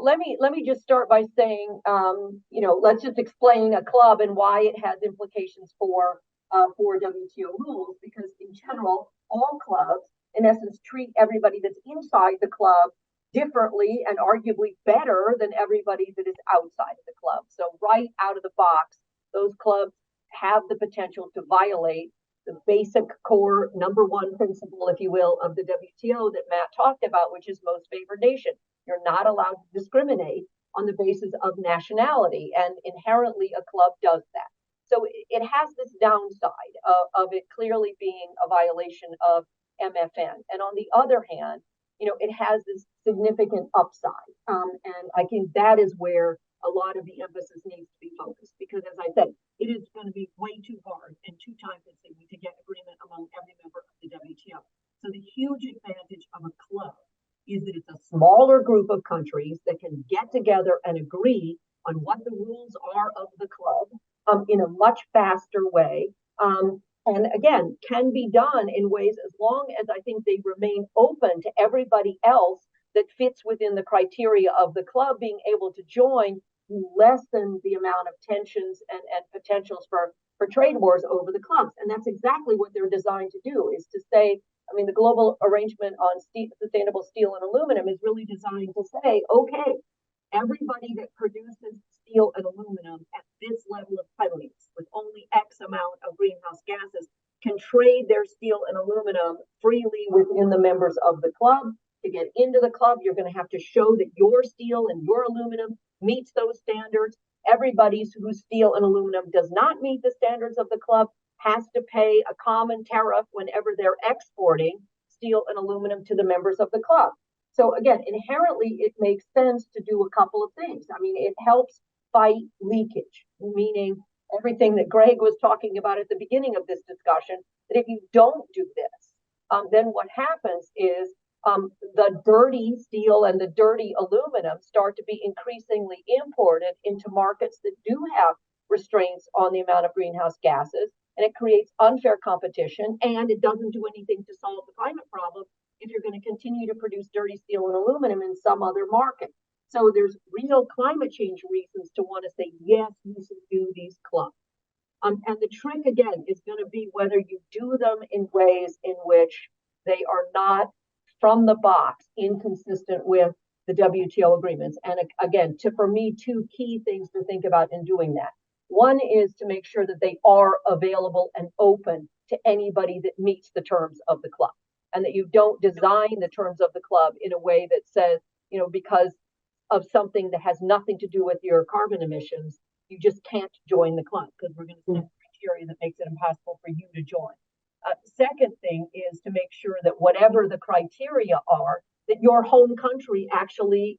let me just start by saying, let's just explain a club and why it has implications for WTO rules, because in general, all clubs, in essence, treat everybody that's inside the club differently and arguably better than everybody that is outside of the club. So right out of the box, those clubs have the potential to violate the basic core number one principle, if you will, of the WTO that Matt talked about, which is most favored nation. You're not allowed to discriminate on the basis of nationality, and inherently a club does that. So it has this downside of it clearly being a violation of MFN. And on the other hand, it has this significant upside. And I think that is where a lot of the emphasis needs to be focused, because as I said, it is going to be way too hard and too time consuming to get agreement among every member of the WTO. So the huge advantage of a club is that it's a smaller group of countries that can get together and agree on what the rules are of the club in a much faster way. And again, can be done in ways as long as I think they remain open to everybody else that fits within the criteria of the club being able to join, lessen the amount of tensions and potentials for trade wars over the clubs. And that's exactly what they're designed to do, is to say, the global arrangement on sustainable steel and aluminum is really designed to say, okay, everybody that produces steel and aluminum at this level of entitlements with only X amount of greenhouse gases can trade their steel and aluminum freely within the members of the club. To get into the club, you're going to have to show that your steel and your aluminum meets those standards. Everybody whose steel and aluminum does not meet the standards of the club has to pay a common tariff whenever they're exporting steel and aluminum to the members of the club. So again, inherently, it makes sense to do a couple of things. It helps fight leakage, meaning everything that Greg was talking about at the beginning of this discussion, that if you don't do this, then what happens is the dirty steel and the dirty aluminum start to be increasingly imported into markets that do have restraints on the amount of greenhouse gases, and it creates unfair competition, and it doesn't do anything to solve the climate problem if you're going to continue to produce dirty steel and aluminum in some other market. So there's real climate change reasons to want to say, yes, we should do these clubs. And the trick, again, is going to be whether you do them in ways in which they are not from the box inconsistent with the WTO agreements. And again, for me, two key things to think about in doing that. One is to make sure that they are available and open to anybody that meets the terms of the club. and that you don't design the terms of the club in a way that says, because of something that has nothing to do with your carbon emissions, you just can't join the club because we're going to set criteria that makes it impossible for you to join. Second thing is to make sure that whatever the criteria are, that your home country actually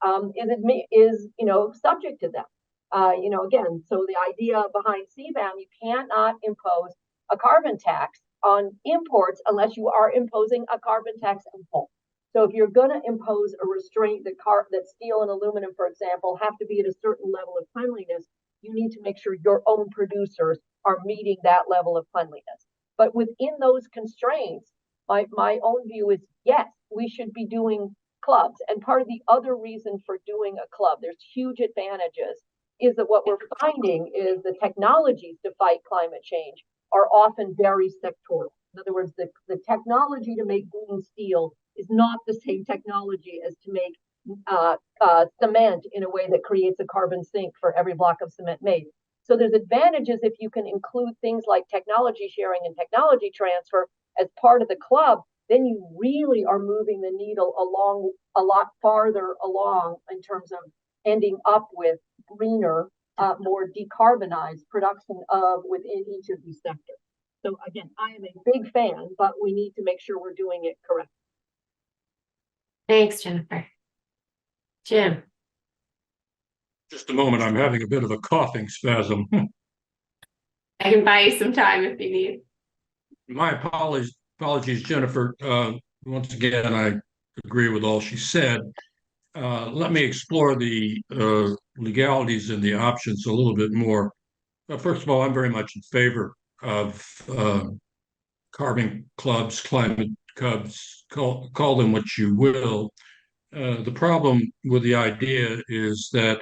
is subject to them. Again, so the idea behind CBAM, you cannot impose a carbon tax on imports unless you are imposing a carbon tax on bulk. So if you're going to impose a restraint that steel and aluminum, for example, have to be at a certain level of cleanliness, you need to make sure your own producers are meeting that level of cleanliness. But within those constraints, my own view is, yes, we should be doing clubs. And part of the other reason for doing a club, there's huge advantages, is that what we're finding is the technologies to fight climate change are often very sectoral. In other words, the technology to make green steel is not the same technology as to make cement in a way that creates a carbon sink for every block of cement made. So there's advantages if you can include things like technology sharing and technology transfer as part of the club, then you really are moving the needle along a lot farther along in terms of ending up with greener, more decarbonized production of within each of these sectors. So again, I am a big fan, but we need to make sure we're doing it correctly.
Thanks, Jennifer. Jim.
Just a moment, I'm having a bit of a coughing spasm.
I can buy you some time if you need.
My apologies, Jennifer. Once again, I agree with all she said. Let me explore the legalities and the options a little bit more. First of all, I'm very much in favor of carbon clubs, climate clubs, call them what you will. The problem with the idea is that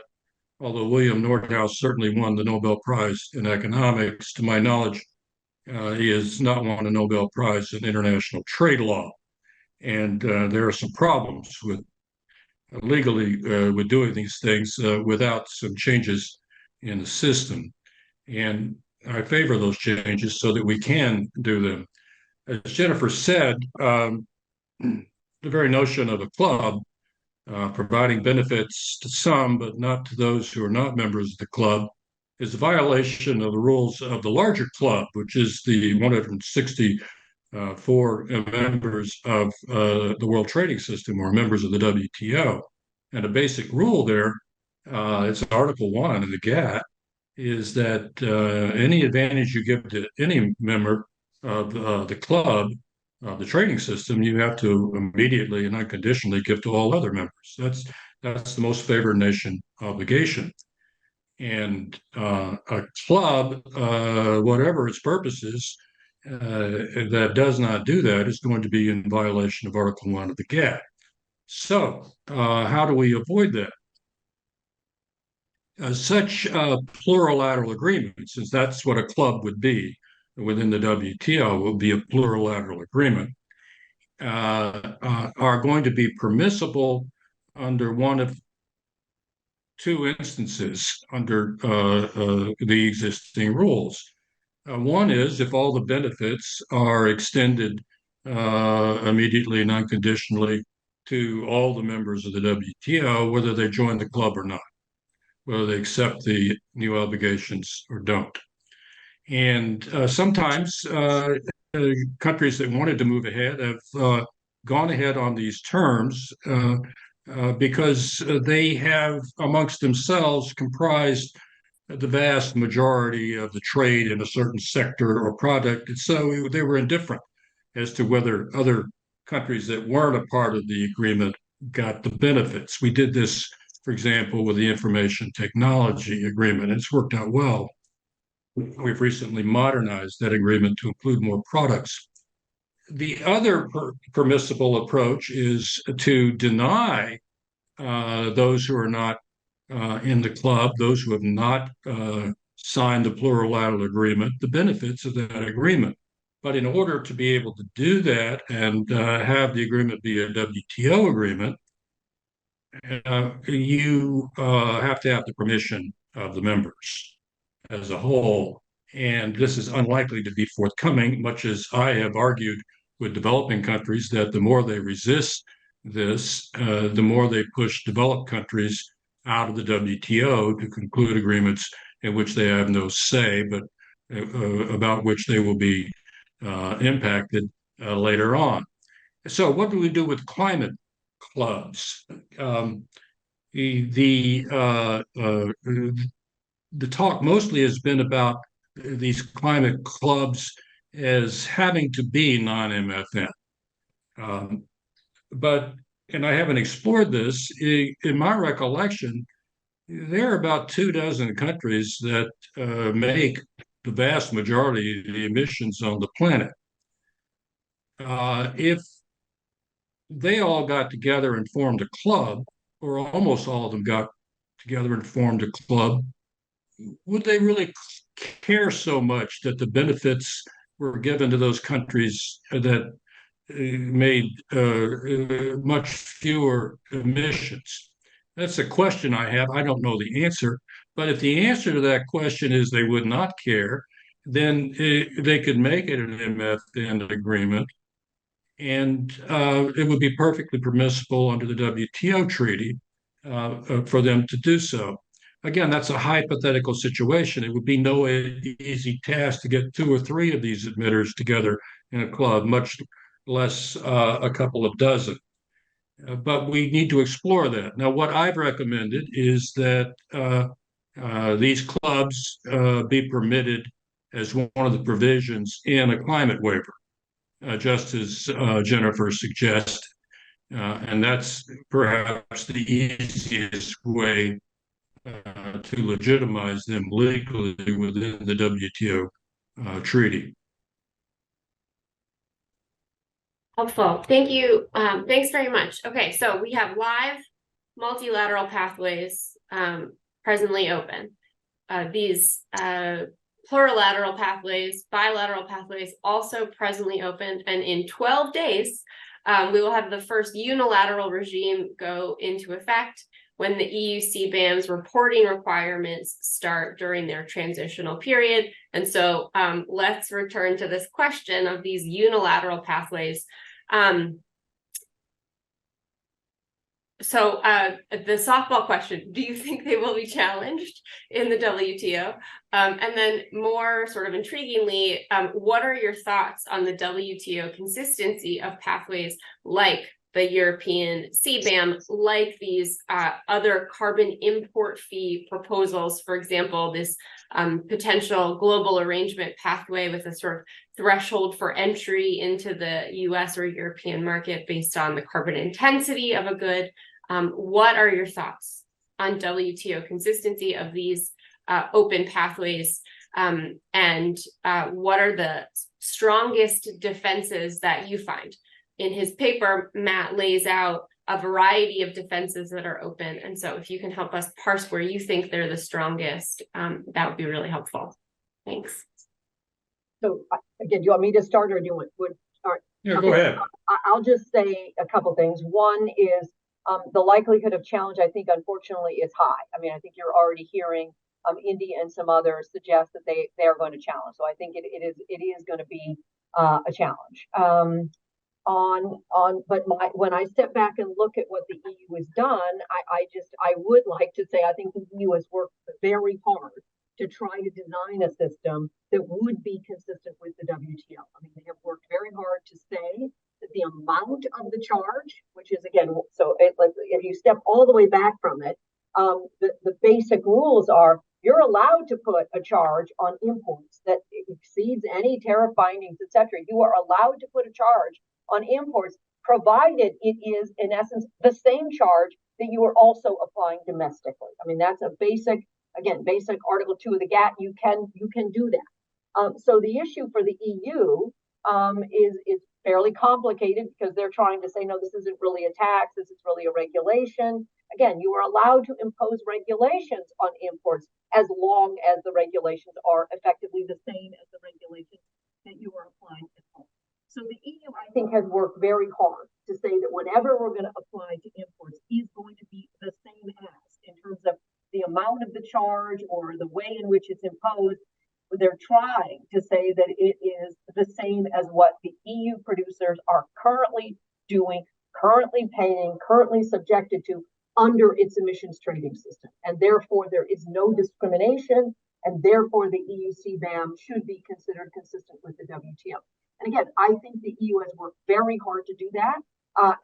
although William Nordhaus certainly won the Nobel Prize in economics, to my knowledge, he has not won a Nobel Prize in international trade law. And there are some problems with legally with doing these things without some changes in the system. And I favor those changes so that we can do them. As Jennifer said, the very notion of a club providing benefits to some, but not to those who are not members of the club, is a violation of the rules of the larger club, which is the 164 members of the World Trading System, or members of the WTO. And a basic rule there, it's Article 1 of the GATT, is that any advantage you give to any member of the club, the trading system, you have to immediately and unconditionally give to all other members. That's the most favored nation obligation. And a club, whatever its purposes, that does not do that is going to be in violation of Article 1 of the GATT. So how do we avoid that? Such plurilateral agreements, since that's what a club would be within the WTO, will be a plurilateral agreement, are going to be permissible under one of two instances under the existing rules. One is if all the benefits are extended immediately and unconditionally to all the members of the WTO, whether they join the club or not, whether they accept the new obligations or don't. And sometimes countries that wanted to move ahead have gone ahead on these terms because they have amongst themselves comprised the vast majority of the trade in a certain sector or product. And so they were indifferent as to whether other countries that weren't a part of the agreement got the benefits. We did this, for example, with the information technology agreement. It's worked out well. We've recently modernized that agreement to include more products. The other permissible approach is to deny those who are not in the club, those who have not signed the plurilateral agreement, the benefits of that agreement. But in order to be able to do that and have the agreement be a WTO agreement, you have to have the permission of the members as a whole. And this is unlikely to be forthcoming, much as I have argued with developing countries that the more they resist this, the more they push developed countries out of the WTO to conclude agreements in which they have no say, but about which they will be impacted later on. So, what do we do with climate clubs? The talk mostly has been about these climate clubs as having to be non-MFN. But, and I haven't explored this, in my recollection, there are about 24 countries that make the vast majority of the emissions on the planet. If they all got together and formed a club, or almost all of them got together and formed a club, would they really care so much that the benefits were given to those countries that made much fewer emissions? That's a question I have. I don't know the answer. But if the answer to that question is they would not care, then they could make it an MFN agreement. And it would be perfectly permissible under the WTO treaty for them to do so. Again, that's a hypothetical situation. It would be no easy task to get 2 or 3 of these emitters together in a club, much less a couple of dozen. But we need to explore that. Now, what I've recommended is that these clubs be permitted as one of the provisions in a climate waiver, just as Jennifer suggested. And that's perhaps the easiest way to legitimize them legally within the WTO treaty.
Helpful. Thank you. Thanks very much. Okay, so we have live multilateral pathways presently open. These plurilateral pathways, bilateral pathways also presently open, and in 12 days, we will have the first unilateral regime go into effect when the EU CBAM's reporting requirements start during their transitional period. And so let's return to this question of these unilateral pathways. So the softball question, do you think they will be challenged in the WTO? And then more sort of intriguingly, what are your thoughts on the WTO consistency of pathways like the European CBAM, like these other carbon import fee proposals, for example, this potential global arrangement pathway with a sort of threshold for entry into the US or European market based on the carbon intensity of a good. What are your thoughts on WTO consistency of these open pathways? And what are the strongest defenses that you find? In his paper, Matt lays out a variety of defenses that are open. And so if you can help us parse where you think they're the strongest, that would be really helpful. Thanks.
So again, do you want me to start or do you want to start?
Yeah, go ahead.
I'll just say a couple things. One is the likelihood of challenge, I think, unfortunately, is high. I mean, I think you're already hearing India and some others suggest that they are going to challenge. So I think it is going to be a challenge. But when I step back and look at what the EU has done, I would like to say I think the EU has worked very hard to try to design a system that would be consistent with the WTO. I mean, they have worked very hard to say that the amount of the charge, which is again, so if you step all the way back from it, the basic rules are you're allowed to put a charge on imports that exceeds any tariff bindings, etc. You are allowed to put a charge on imports, provided it is, in essence, the same charge that you are also applying domestically. I mean, that's a basic Article 2 of the GATT. You can do that. So the issue for the EU is fairly complicated because they're trying to say, no, this isn't really a tax. This is really a regulation. Again, you are allowed to impose regulations on imports as long as the regulations are effectively the same as the regulations that you are applying at home. So the EU, I think, has worked very hard to say that whatever we're going to apply to imports is going to be the same as in terms of the amount of the charge or the way in which it's imposed. they're trying to say that it is the same as what the EU producers are currently doing, currently paying, currently subjected to under its emissions trading system. And therefore, there is no discrimination, and therefore the EU CBAM should be considered consistent with the WTO. And again, I think the EU has worked very hard to do that.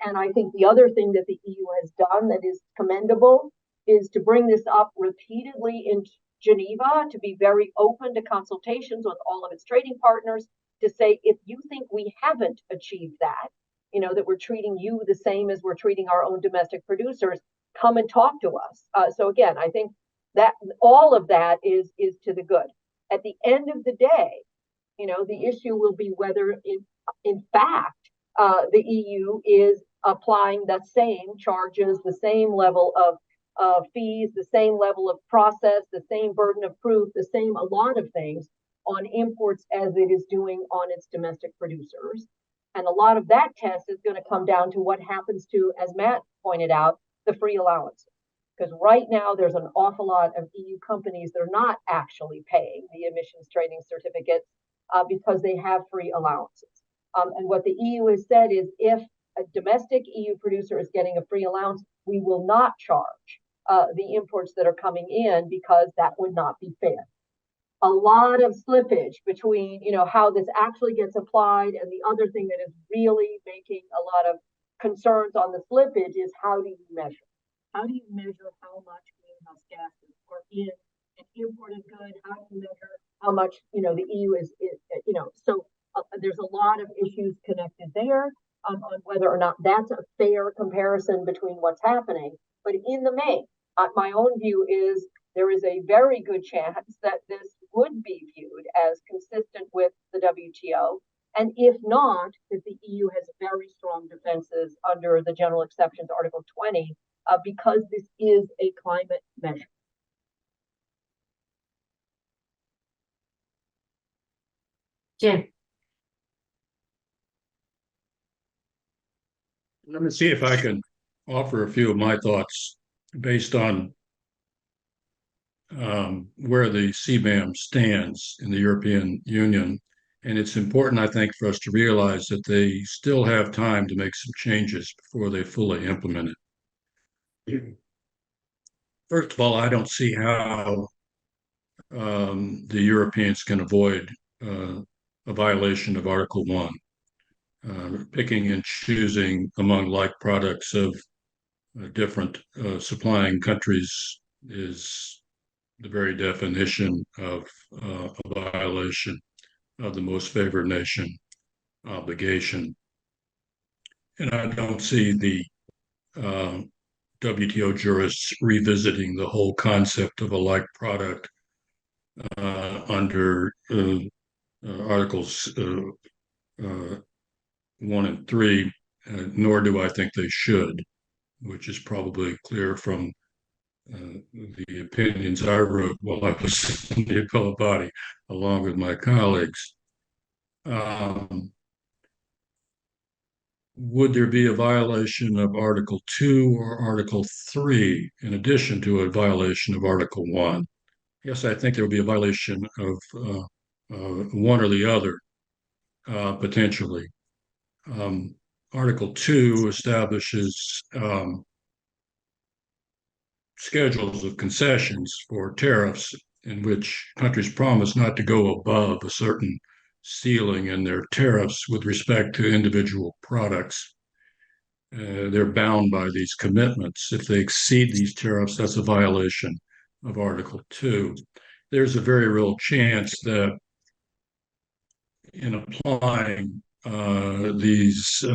And I think the other thing that the EU has done that is commendable is to bring this up repeatedly in Geneva, to be very open to consultations with all of its trading partners, to say, if you think we haven't achieved that, that we're treating you the same as we're treating our own domestic producers, come and talk to us. So again, I think that all of that is to the good. At the end of the day, the issue will be whether in fact the EU is applying the same charges, the same level of fees, the same level of process, the same burden of proof, the same a lot of things on imports as it is doing on its domestic producers. And a lot of that test is going to come down to what happens to, as Matt pointed out, the free allowances. Because right now there's an awful lot of EU companies that are not actually paying the emissions trading certificates because they have free allowances. And what the EU has said is, if a domestic EU producer is getting a free allowance, we will not charge the imports that are coming in, because that would not be fair. A lot of slippage between, how this actually gets applied, and the other thing that is really making a lot of concerns on the slippage is, how do you measure? How do you measure how much greenhouse gases are in an imported good? How do you measure how much, the EU is so there's a lot of issues connected there on whether or not that's a fair comparison between what's happening. But in the main, my own view is there is a very good chance that this would be viewed as consistent with the WTO. And if not, that the EU has very strong defenses under the General Exceptions, Article 20, because this is a climate measure.
Jim.
Let me see if I can offer a few of my thoughts based on where the CBAM stands in the European Union. And it's important, I think, for us to realize that they still have time to make some changes before they fully implement it. First of all, I don't see how the Europeans can avoid a violation of Article 1. Picking and choosing among like products of different supplying countries is the very definition of a violation of the most favored nation obligation. And I don't see the WTO jurists revisiting the whole concept of a like product under Articles 1 and 3, nor do I think they should, which is probably clear from the opinions I wrote while I was in the appellate body, along with my colleagues. Would there be a violation of Article 2 or Article 3 in addition to a violation of Article 1? Yes, I think there would be a violation of one or the other, potentially. Article 2 establishes schedules of concessions for tariffs in which countries promise not to go above a certain ceiling in their tariffs with respect to individual products. They're bound by these commitments. If they exceed these tariffs, that's a violation of Article 2. There's a very real chance that in applying these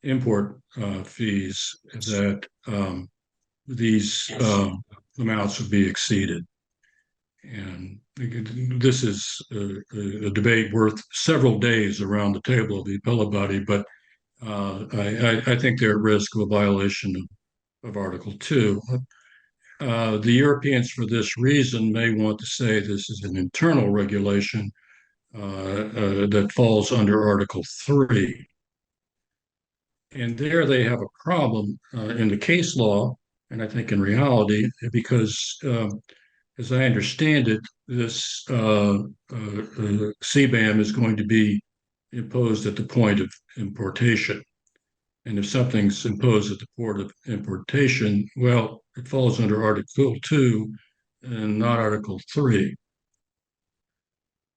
import fees, that these amounts would be exceeded. And this is a debate worth several days around the table of the appellate body, but I think they're at risk of a violation of Article 2. The Europeans, for this reason, may want to say this is an internal regulation that falls under Article 3. And there they have a problem in the case law, and I think in reality, because as I understand it, this CBAM is going to be imposed at the point of importation. And if something's imposed at the port of importation, well, it falls under Article 2 and not Article 3.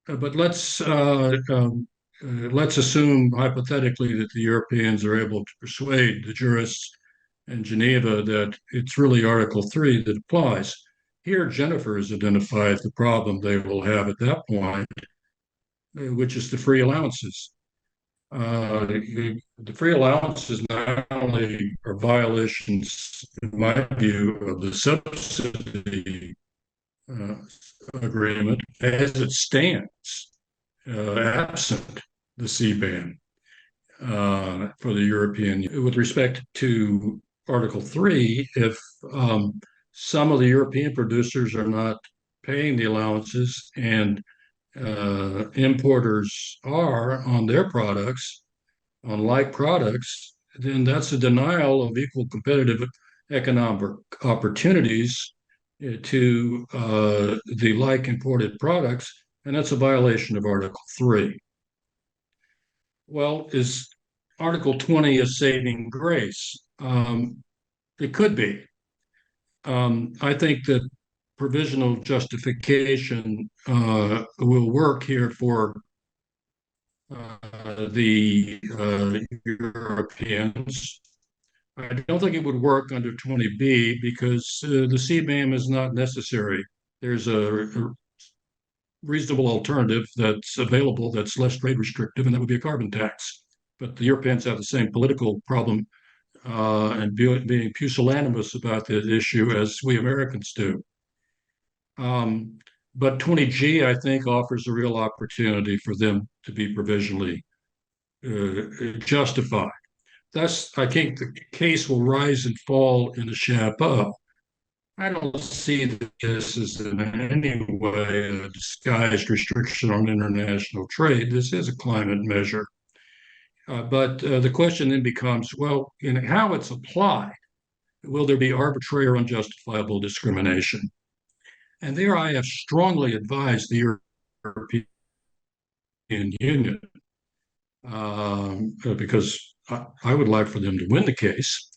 But let's assume hypothetically that the Europeans are able to persuade the jurists in Geneva that it's really Article 3 that applies. Here, Jennifer has identified the problem they will have at that point, which is the free allowances. The free allowances not only are violations, in my view, of the subsidy agreement as it stands, absent the CBAM for the European. With respect to Article 3, if some of the European producers are not paying the allowances and importers are on their products, on like products, then that's a denial of equal competitive economic opportunities to the like imported products, and that's a violation of Article 3. Well, is Article 20 a saving grace? It could be. I think that provisional justification will work here for the Europeans. I don't think it would work under 20B because the CBAM is not necessary. There's a reasonable alternative that's available that's less trade restrictive, and that would be a carbon tax. But the Europeans have the same political problem and being pusillanimous about this issue as we Americans do. But 20G, I think, offers a real opportunity for them to be provisionally justified. Thus, I think the case will rise and fall in the chapeau. I don't see this as in any way a disguised restriction on international trade. This is a climate measure. But the question then becomes, well, in how it's applied, will there be arbitrary or unjustifiable discrimination? And there I have strongly advised the European Union, because I would like for them to win the case,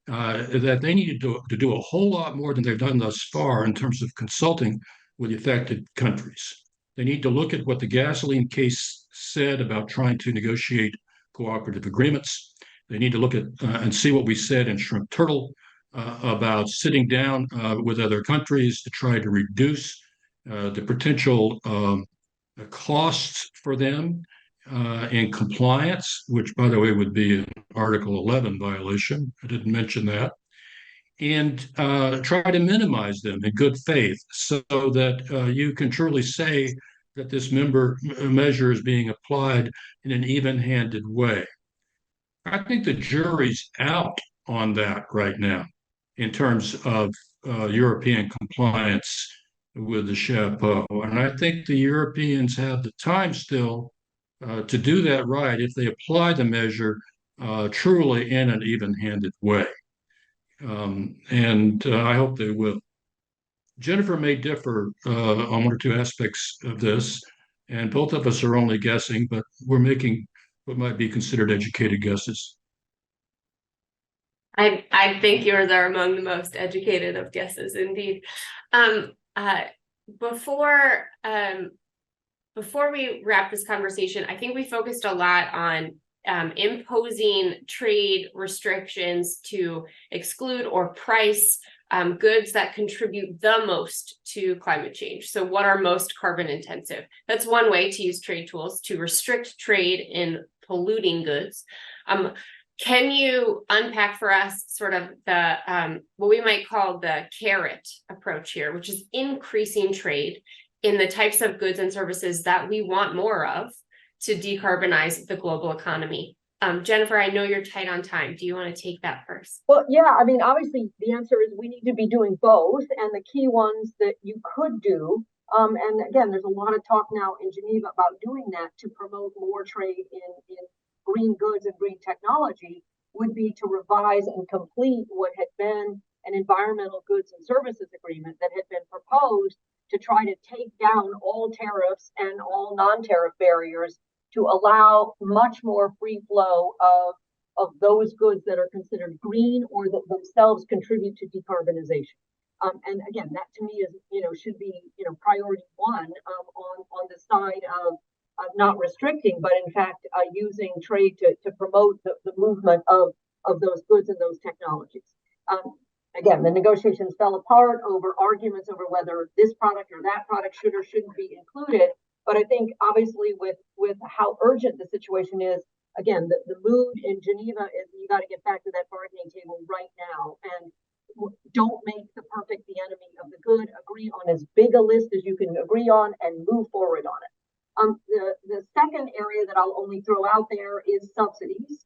that they need to do a whole lot more than they've done thus far in terms of consulting with the affected countries. They need to look at what the gasoline case said about trying to negotiate cooperative agreements. They need to look at and see what we said in Shrimp Turtle about sitting down with other countries to try to reduce the potential costs for them in compliance, which, by the way, would be an Article 11 violation. I didn't mention that. And try to minimize them in good faith so that you can truly say that this measure is being applied in an even-handed way. I think the jury's out on that right now in terms of European compliance with the chapeau. And I think the Europeans have the time still to do that right if they apply the measure truly in an even-handed way. And I hope they will. Jennifer may differ on one or two aspects of this, and both of us are only guessing, but we're making what might be considered educated guesses.
I think yours are among the most educated of guesses, indeed. Before we wrap this conversation, I think we focused a lot on imposing trade restrictions to exclude or price goods that contribute the most to climate change. So what are most carbon intensive? That's one way to use trade tools to restrict trade in polluting goods. Can you unpack for us sort of the what we might call the carrot approach here, which is increasing trade in the types of goods and services that we want more of to decarbonize the global economy? Jennifer, I know you're tight on time. Do you want to take that first?
Well, yeah, I mean, obviously the answer is we need to be doing both, and the key ones that you could do, and again, there's a lot of talk now in Geneva about doing that to promote more trade in green goods and green technology, would be to revise and complete what had been an environmental goods and services agreement that had been proposed to try to take down all tariffs and all non-tariff barriers to allow much more free flow of those goods that are considered green or that themselves contribute to decarbonization. And again, that to me is, should be, priority one on the side of not restricting, but in fact using trade to promote the movement of those goods and those technologies. Again, the negotiations fell apart over arguments over whether this product or that product should or shouldn't be included. But I think obviously with how urgent the situation is, again, the mood in Geneva is you got to get back to that bargaining table right now, and don't make the perfect the enemy of the good. Agree on as big a list as you can agree on and move forward on it. The second area that I'll only throw out there is subsidies.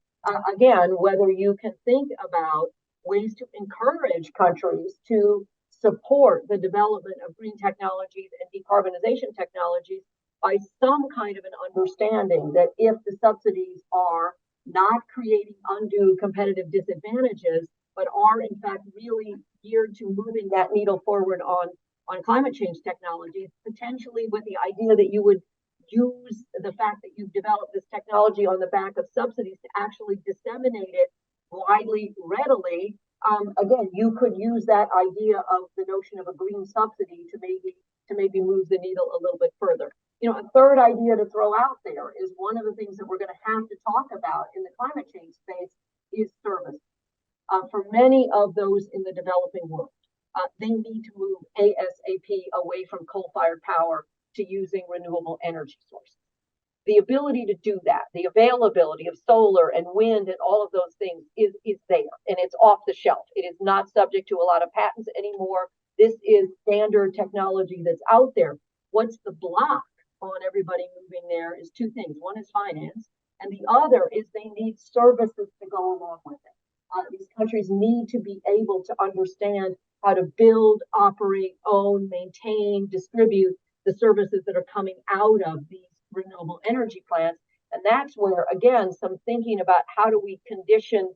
Again, whether you can think about ways to encourage countries to support the development of green technologies and decarbonization technologies by some kind of an understanding that if the subsidies are not creating undue competitive disadvantages, but are in fact really geared to moving that needle forward on climate change technologies, potentially with the idea that you would use the fact that you've developed this technology on the back of subsidies to actually disseminate it widely, readily. Again, you could use that idea of the notion of a green subsidy to maybe move the needle a little bit further. A third idea to throw out there is one of the things that we're going to have to talk about in the climate change space is service. For many of those in the developing world, they need to move ASAP away from coal-fired power to using renewable energy sources. The ability to do that, the availability of solar and wind and all of those things is there, and it's off the shelf. It is not subject to a lot of patents anymore. This is standard technology that's out there. What's the block on everybody moving there is two things. One is finance, and the other is they need services to go along with it. These countries need to be able to understand how to build, operate, own, maintain, distribute the services that are coming out of these renewable energy plants. And that's where, again, some thinking about how do we condition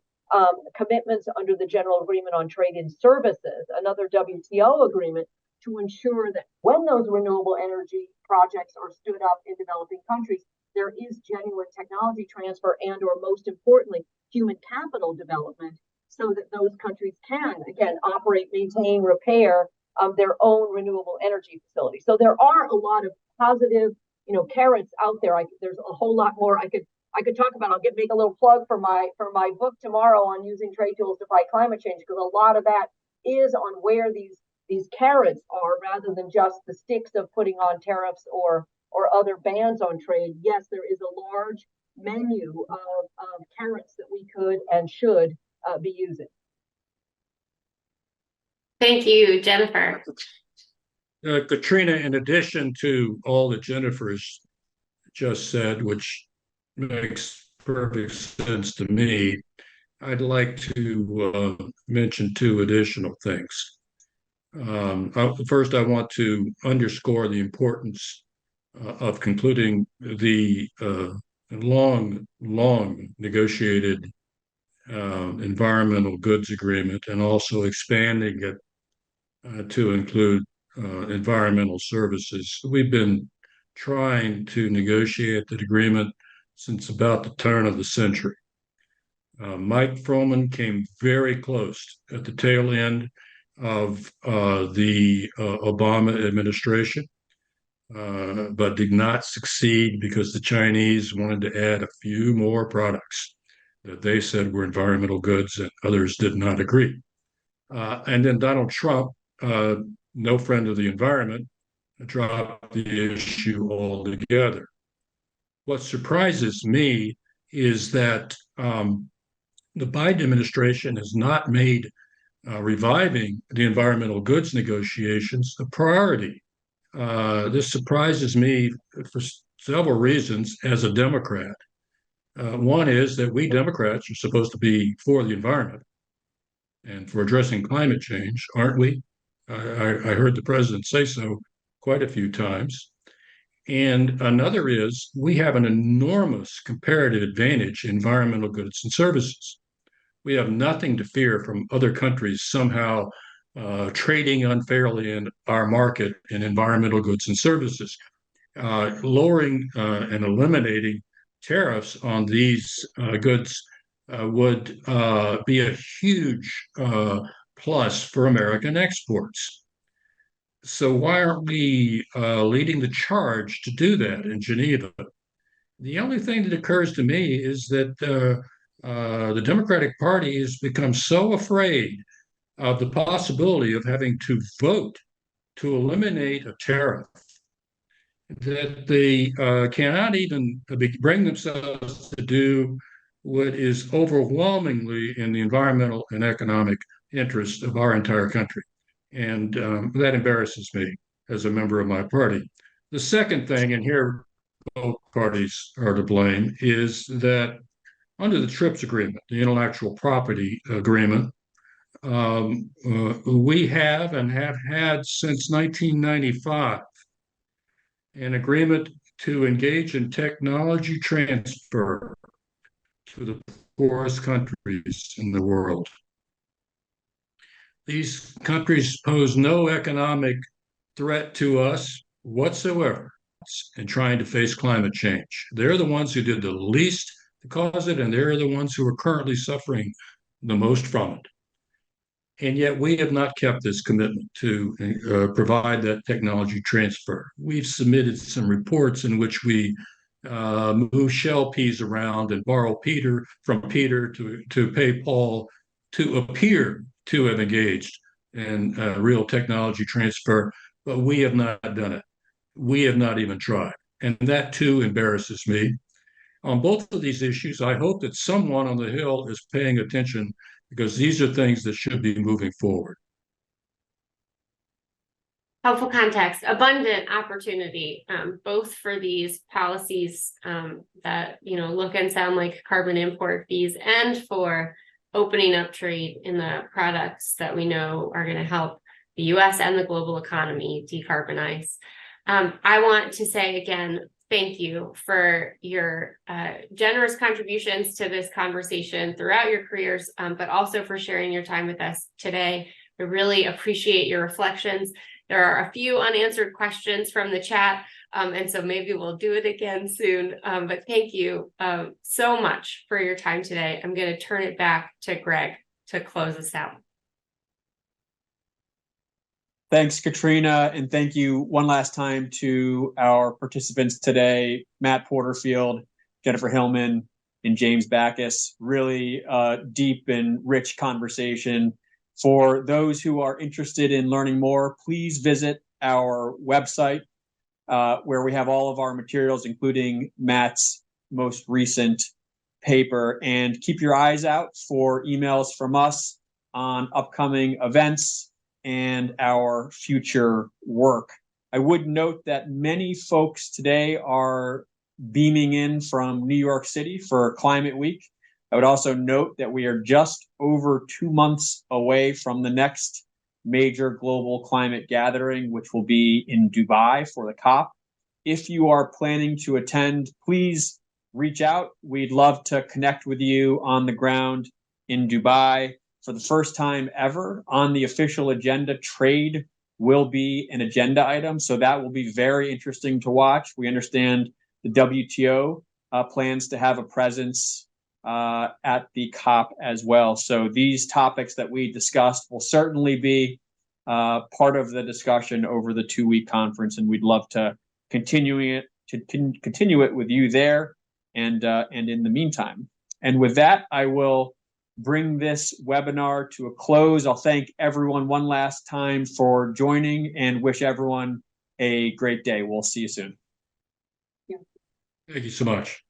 commitments under the General Agreement on Trade in Services, another WTO agreement, to ensure that when those renewable energy projects are stood up in developing countries, there is genuine technology transfer and, or most importantly, human capital development so that those countries can, again, operate, maintain, repair their own renewable energy facilities. So there are a lot of positive, carrots out there. There's a whole lot more I could talk about. I'll make a little plug for my book tomorrow on using trade tools to fight climate change, because a lot of that is on where these carrots are rather than just the sticks of putting on tariffs or other bans on trade. Yes, there is a large menu of carrots that we could and should be using.
Thank you, Jennifer.
Katrina, in addition to all that Jennifer's just said, which makes perfect sense to me, I'd like to mention two additional things. First, I want to underscore the importance of concluding the long negotiated environmental goods agreement and also expanding it to include environmental services. We've been trying to negotiate that agreement since about the turn of the century. Mike Froman came very close at the tail end of the Obama administration, but did not succeed because the Chinese wanted to add a few more products that they said were environmental goods and others did not agree. And then Donald Trump, no friend of the environment, dropped the issue altogether. What surprises me is that the Biden administration has not made reviving the environmental goods negotiations a priority. This surprises me for several reasons as a Democrat. One is that we Democrats are supposed to be for the environment and for addressing climate change, aren't we? I heard the president say so quite a few times. And another is we have an enormous comparative advantage in environmental goods and services. We have nothing to fear from other countries somehow trading unfairly in our market in environmental goods and services. Lowering and eliminating tariffs on these goods would be a huge plus for American exports. So why aren't we leading the charge to do that in Geneva? The only thing that occurs to me is that the Democratic Party has become so afraid of the possibility of having to vote to eliminate a tariff that they cannot even bring themselves to do what is overwhelmingly in the environmental and economic interest of our entire country. And that embarrasses me as a member of my party. The second thing, and here both parties are to blame, is that under the TRIPS agreement, the intellectual property agreement, we have and have had since 1995 an agreement to engage in technology transfer to the poorest countries in the world. These countries pose no economic threat to us whatsoever in trying to face climate change. They're the ones who did the least to cause it, and they're the ones who are currently suffering the most from it. And yet we have not kept this commitment to provide that technology transfer. We've submitted some reports in which we move shell peas around and borrow Peter from Peter to pay Paul to appear to have engaged in real technology transfer, but we have not done it. We have not even tried. And that too embarrasses me. On both of these issues, I hope that someone on the Hill is paying attention, because these are things that should be moving forward.
Helpful context, abundant opportunity, both for these policies that look and sound like carbon import fees, and for opening up trade in the products that we know are going to help the U.S. and the global economy decarbonize. I want to say again, thank you for your generous contributions to this conversation throughout your careers, but also for sharing your time with us today. We really appreciate your reflections. There are a few unanswered questions from the chat, and so maybe we'll do it again soon. But thank you so much for your time today. I'm going to turn it back to Greg to close us out.
Thanks, Katrina, and thank you one last time to our participants today, Matt Porterfield, Jennifer Hillman, and James Bacchus. Really deep and rich conversation. For those who are interested in learning more, please visit our website where we have all of our materials, including Matt's most recent paper. And keep your eyes out for emails from us on upcoming events and our future work. I would note that many folks today are beaming in from New York City for Climate Week. I would also note that we are just over 2 months away from the next major global climate gathering, which will be in Dubai for the COP. If you are planning to attend, please reach out. We'd love to connect with you on the ground in Dubai. For the first time ever on the official agenda, trade will be an agenda item. So that will be very interesting to watch. We understand the WTO plans to have a presence at the COP as well. So these topics that we discussed will certainly be part of the discussion over the 2-week conference, and we'd love to continue it with you there and in the meantime. And with that, I will bring this webinar to a close. I'll thank everyone one last time for joining and wish everyone a great day. We'll see you soon.
Thank you so much.